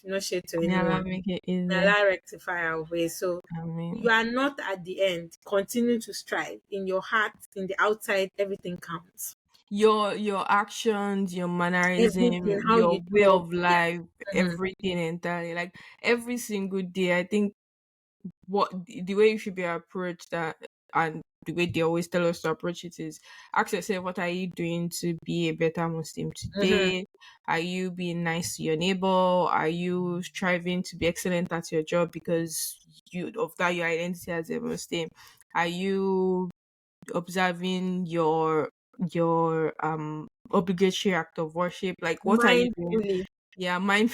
Speaker 3: no shade to
Speaker 2: May Allah
Speaker 3: anyone.
Speaker 2: make it
Speaker 3: May
Speaker 2: easy.
Speaker 3: Allah rectify our way. So
Speaker 2: I mean
Speaker 3: you are not at the end. Continue to strive in your heart, in the outside. Everything counts.
Speaker 2: your actions, your
Speaker 3: Everything,
Speaker 2: mannerism,
Speaker 3: how
Speaker 2: your
Speaker 3: you
Speaker 2: way
Speaker 3: talk.
Speaker 2: of
Speaker 3: Yeah.
Speaker 2: life,
Speaker 3: Mhm.
Speaker 2: everything entirely. Like every single day, I think what the way you should be approached that and the way they always tell us to approach it is ask yourself, what are you doing to be a better Muslim
Speaker 3: Mm-hmm.
Speaker 2: today? Are you being nice to your neighbor? Are you striving to be excellent at your job because you of that your identity as a Muslim? Are you observing your obligatory act of worship? Like, what are you doing?
Speaker 3: Mindfully,
Speaker 2: Yeah, mind.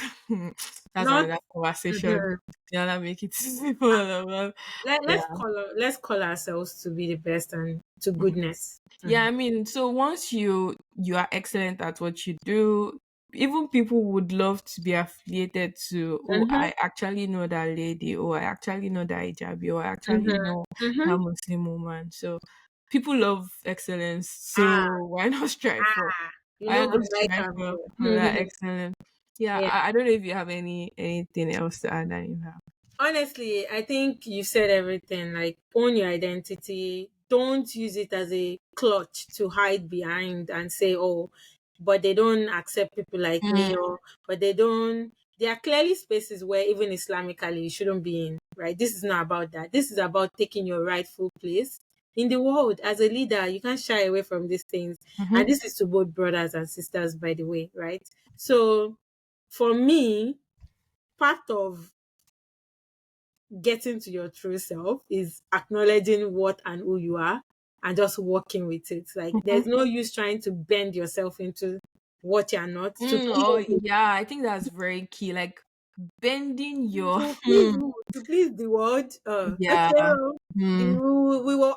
Speaker 2: That's
Speaker 3: not.
Speaker 2: another conversation.
Speaker 3: Mhm.
Speaker 2: Yeah, make it easy for all of us. Yeah.
Speaker 3: Let's call ourselves to be the best and to goodness.
Speaker 2: Yeah,
Speaker 3: Mhm.
Speaker 2: I mean, so once you are excellent at what you do, even people would love to be affiliated to, oh,
Speaker 3: Mhm.
Speaker 2: I actually know that lady, or I actually know that hijabi, or I actually
Speaker 3: Mhm.
Speaker 2: know
Speaker 3: Mhm.
Speaker 2: that Muslim woman. So people love excellence.
Speaker 3: Ah,
Speaker 2: So why not strive for
Speaker 3: ah. You
Speaker 2: why
Speaker 3: know,
Speaker 2: not
Speaker 3: good like
Speaker 2: strive
Speaker 3: am.
Speaker 2: for that excellence? Yeah,
Speaker 3: Yeah.
Speaker 2: I don't know if you have anything else to add that you have.
Speaker 3: Honestly, I think you said everything. Like, own your identity. Don't use it as a clutch to hide behind and say, oh, but they don't accept people like
Speaker 2: Mm,
Speaker 3: me, or but they don't. There are clearly spaces where even Islamically you shouldn't be in, right? This is not about that. This is about taking your rightful place in the world as a leader. You can't shy away from these things.
Speaker 2: mm-hmm,
Speaker 3: And this is to both brothers and sisters, by the way, right? So for me, part of getting to your true self is acknowledging what and who you are and just working with it. Like,
Speaker 2: mm-hmm.
Speaker 3: there's no use trying to bend yourself into what you're not to
Speaker 2: Oh
Speaker 3: please
Speaker 2: yeah, I think that's very key. Like bending your
Speaker 3: to please who? To please the world. Okay,
Speaker 2: yeah. Mm,
Speaker 3: we will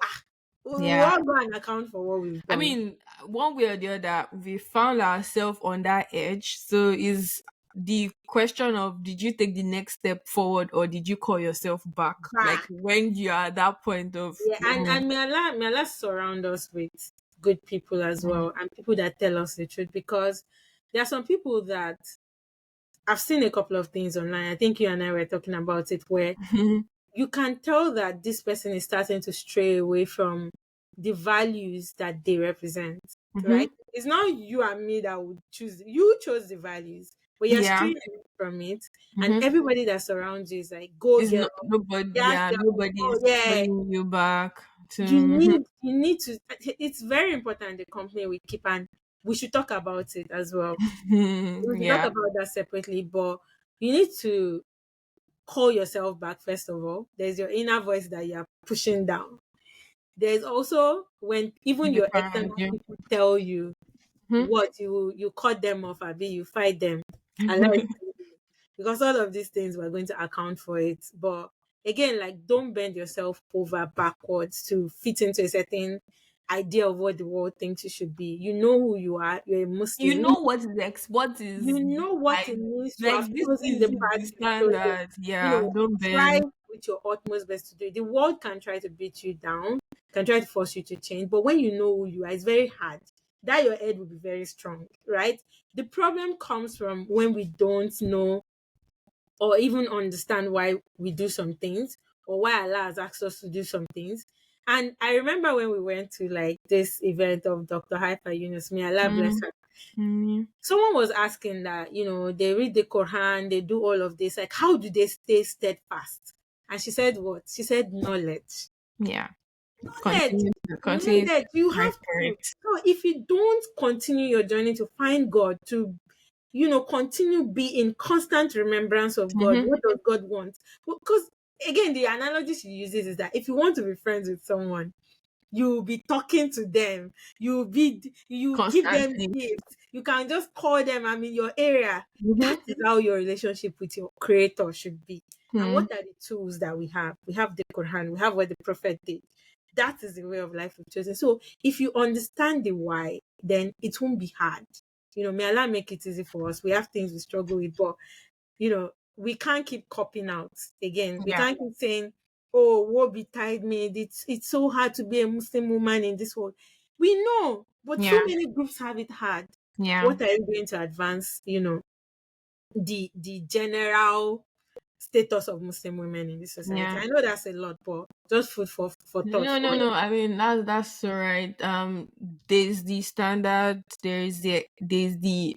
Speaker 3: we will
Speaker 2: yeah.
Speaker 3: all go and account for what we've
Speaker 2: I
Speaker 3: done.
Speaker 2: mean, one way or the other, we found ourselves on that edge. So is the question of did you take the next step forward or did you call yourself back? Like
Speaker 3: Bah.
Speaker 2: when you are at that point of
Speaker 3: Yeah, and may Allah surround us with good people as
Speaker 2: mm,
Speaker 3: well, and people that tell us the truth, because there are some people that I've seen a couple of things online. I think you and I were talking about it, where you can tell that this person is starting to stray away from the values that they represent,
Speaker 2: mm-hmm.
Speaker 3: right? It's not you and me that would choose. You chose the values, but you're
Speaker 2: Yeah.
Speaker 3: straying away from it, and
Speaker 2: Mm-hmm.
Speaker 3: everybody that surrounds you is like, "Go,
Speaker 2: Is
Speaker 3: girl,
Speaker 2: not nobody,
Speaker 3: yes,
Speaker 2: yeah,
Speaker 3: girl,
Speaker 2: nobody's
Speaker 3: oh yeah."
Speaker 2: bringing you back
Speaker 3: You
Speaker 2: to
Speaker 3: need, you need to. It's very important the company we keep, and we should talk about it as well. We should talk
Speaker 2: yeah.
Speaker 3: about that separately, but you need to call yourself back first of all. There's your inner voice that you're pushing down. There's also when even
Speaker 2: People
Speaker 3: your
Speaker 2: around
Speaker 3: external
Speaker 2: you.
Speaker 3: people tell you
Speaker 2: Mhm.
Speaker 3: what you cut them off, Abi, you fight them. Allow it to be. Because all of these things we're going to account for it. But again, like, don't bend yourself over backwards to fit into a certain idea of what the world thinks you should be. You know who you are. You're a
Speaker 2: You
Speaker 3: Muslim.
Speaker 2: know what is what
Speaker 3: You
Speaker 2: is
Speaker 3: know what
Speaker 2: like
Speaker 3: it means to
Speaker 2: like
Speaker 3: have
Speaker 2: this
Speaker 3: chosen
Speaker 2: is
Speaker 3: the
Speaker 2: the
Speaker 3: path you've chosen.
Speaker 2: standard.
Speaker 3: You
Speaker 2: Yeah,
Speaker 3: know,
Speaker 2: don't
Speaker 3: try
Speaker 2: bend.
Speaker 3: with your utmost best to do it. The world can try to beat you down, can try to force you to change, but when you know who you are, it's very hard. That your head will be very strong, right? The problem comes from when we don't know or even understand why we do some things, or why Allah has asked us to do some things. And I remember when we went to like this event of Dr. Hyper Yunus, may Allah bless
Speaker 2: Mm,
Speaker 3: her.
Speaker 2: mm,
Speaker 3: Someone was asking that, they read the Quran, they do all of this. Like, how do they stay steadfast? And she said, what? She said, knowledge.
Speaker 2: yeah.
Speaker 3: Knowledge.
Speaker 2: Continue to
Speaker 3: Knowledge. You
Speaker 2: strive
Speaker 3: have
Speaker 2: for
Speaker 3: to.
Speaker 2: it.
Speaker 3: So if you don't continue your journey to find God, to continue be in constant remembrance of God.
Speaker 2: Mm-hmm.
Speaker 3: What does God want? Because again, the analogy she uses is that if you want to be friends with someone, you'll be talking to them, you give them
Speaker 2: Constantly.
Speaker 3: gifts, you can just call them, I'm in your area.
Speaker 2: Mm-hmm.
Speaker 3: That is how your relationship with your creator should be. And
Speaker 2: Mm,
Speaker 3: what are the tools that we have? We have the Quran, we have what the prophet did. That is the way of life we've chosen. So if you understand the why, then it won't be hard. May Allah make it easy for us. We have things we struggle with, but we can't keep copying out again. We
Speaker 2: yeah.
Speaker 3: can't keep saying, "Oh, woe betide me. It's so hard to be a Muslim woman in this world." We know, but so
Speaker 2: Yeah.
Speaker 3: many groups have it hard.
Speaker 2: Yeah.
Speaker 3: What are you doing to advance, the general status of Muslim women in this society?
Speaker 2: Yeah.
Speaker 3: I know that's a lot, but just food for thought
Speaker 2: No,
Speaker 3: for
Speaker 2: no,
Speaker 3: us.
Speaker 2: no. I mean that's all right. There's the standard, there's the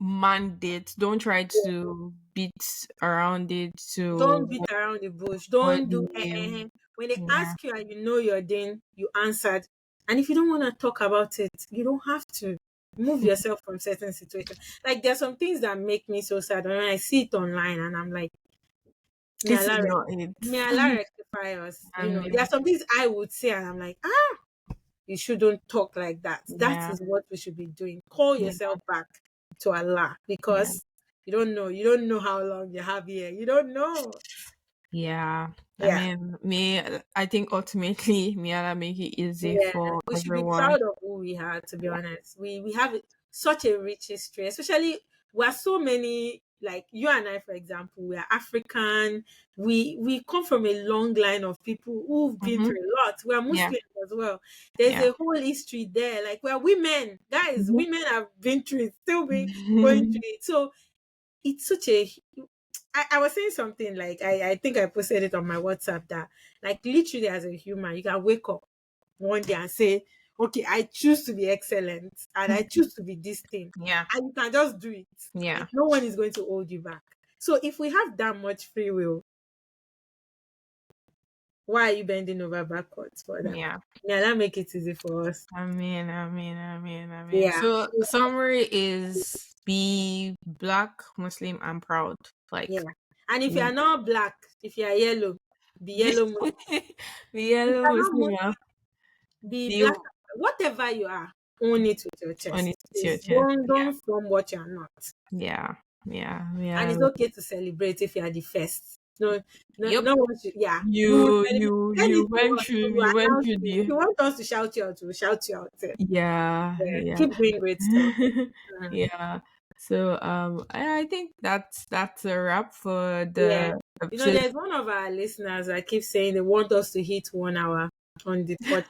Speaker 2: mandate. Don't try to beat around it to
Speaker 3: Don't beat around the bush.
Speaker 2: what
Speaker 3: Don't do
Speaker 2: the
Speaker 3: When they
Speaker 2: Yeah.
Speaker 3: ask you and you know you're doing, you answered. And if you don't want to talk about it, you don't have to. Move yourself from certain situations. Like there are some things that make me so sad when I see it online and I'm like, may
Speaker 2: This is
Speaker 3: Allah,
Speaker 2: not it.
Speaker 3: may Allah rectify us.
Speaker 2: I
Speaker 3: There are
Speaker 2: mean,
Speaker 3: some things I would say and I'm like, you shouldn't talk like that. That
Speaker 2: yeah,
Speaker 3: is what we should be doing. Call
Speaker 2: yeah,
Speaker 3: yourself back to Allah
Speaker 2: yeah,
Speaker 3: because you don't know. You don't know how long you have here. You don't know.
Speaker 2: yeah. I
Speaker 3: Yeah.
Speaker 2: mean, I think ultimately, may Allah make it easy
Speaker 3: Yeah,
Speaker 2: for
Speaker 3: we should be
Speaker 2: everyone.
Speaker 3: proud of who we are. To be honest, we have such a rich history. Especially we are so many. Like you and I, for example, we are African. We come from a long line of people who've been
Speaker 2: Mm-hmm.
Speaker 3: through a lot. We are
Speaker 2: Yeah,
Speaker 3: Muslims as well. There's
Speaker 2: yeah.
Speaker 3: a whole history there. Like we are women, guys.
Speaker 2: Mm-hmm.
Speaker 3: Women have been through it, still be going through it. So it's such a. I was saying something like I think I posted it on my WhatsApp that like literally as a human you can wake up one day and say, okay, I choose to be excellent and I choose to be this thing.
Speaker 2: Yeah,
Speaker 3: And you can just do it.
Speaker 2: yeah,
Speaker 3: Like no one is going to hold you back. So if we have that much free will, why are you bending over backwards for that?
Speaker 2: yeah.
Speaker 3: Yeah, that make it easy for us.
Speaker 2: I mean.
Speaker 3: Yeah.
Speaker 2: So summary is be black, Muslim, and proud.
Speaker 3: Yeah.
Speaker 2: Like
Speaker 3: And if you
Speaker 2: be
Speaker 3: are not black, if you are yellow, be yellow Muslim.
Speaker 2: be
Speaker 3: If you
Speaker 2: yellow
Speaker 3: are not
Speaker 2: Muslim, yeah.
Speaker 3: Muslim, be
Speaker 2: Be
Speaker 3: black. Whatever you are, own it with your
Speaker 2: on
Speaker 3: chest.
Speaker 2: it to your
Speaker 3: Please
Speaker 2: chest.
Speaker 3: don't from what you are not.
Speaker 2: Yeah, yeah,
Speaker 3: And
Speaker 2: yeah.
Speaker 3: it's okay to celebrate if you are the first. No, no,
Speaker 2: Yep.
Speaker 3: no one should. Yeah, we will celebrate. Send it to us. We will
Speaker 2: You went
Speaker 3: announce
Speaker 2: through
Speaker 3: it. If
Speaker 2: the
Speaker 3: you want us to shout you out, we'll shout you out.
Speaker 2: yeah,
Speaker 3: Yeah,
Speaker 2: yeah.
Speaker 3: keep doing great stuff. Mm.
Speaker 2: Yeah. So I think that's a wrap for
Speaker 3: Yeah,
Speaker 2: the episode.
Speaker 3: there's one of our listeners that keeps saying they want us to hit 1 hour on the podcast.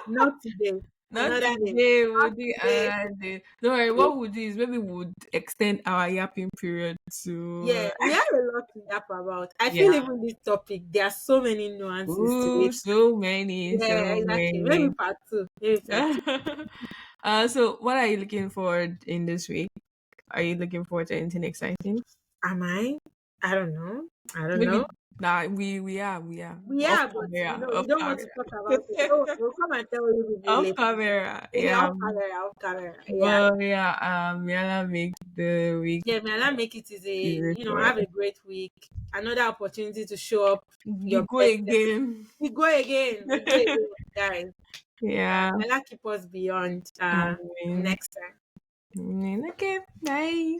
Speaker 3: Not today.
Speaker 2: Not
Speaker 3: Another day.
Speaker 2: today, we'll
Speaker 3: Not
Speaker 2: do
Speaker 3: today.
Speaker 2: another day. Don't worry, what we'll do is maybe we'll extend our yapping period to
Speaker 3: Yeah, we have a lot to yap about. I feel
Speaker 2: yeah.
Speaker 3: even this topic, there are so many nuances to
Speaker 2: Ooh,
Speaker 3: it.
Speaker 2: so many,
Speaker 3: Yeah,
Speaker 2: so
Speaker 3: exactly. Maybe
Speaker 2: many.
Speaker 3: part two. Maybe part two.
Speaker 2: So what are you looking forward in this week? Are you looking forward to anything exciting?
Speaker 3: Am I? I don't know. I don't know.
Speaker 2: Maybe nah, we are off
Speaker 3: Yeah, but
Speaker 2: camera,
Speaker 3: we
Speaker 2: off
Speaker 3: don't want
Speaker 2: camera.
Speaker 3: to talk about it. So we'll come and tell you people
Speaker 2: Off
Speaker 3: later.
Speaker 2: camera.
Speaker 3: Yeah,
Speaker 2: Yeah.
Speaker 3: off camera, off camera. Yeah.
Speaker 2: But yeah, Yana make the week
Speaker 3: Yeah, man, that make it easy.
Speaker 2: easy for
Speaker 3: Have a great week. Another opportunity to show up
Speaker 2: we
Speaker 3: your
Speaker 2: go
Speaker 3: best.
Speaker 2: again.
Speaker 3: We go again. We go again, guys.
Speaker 2: Yeah.
Speaker 3: May Allah keep us beyond
Speaker 2: I mean,
Speaker 3: next time.
Speaker 2: okay, bye.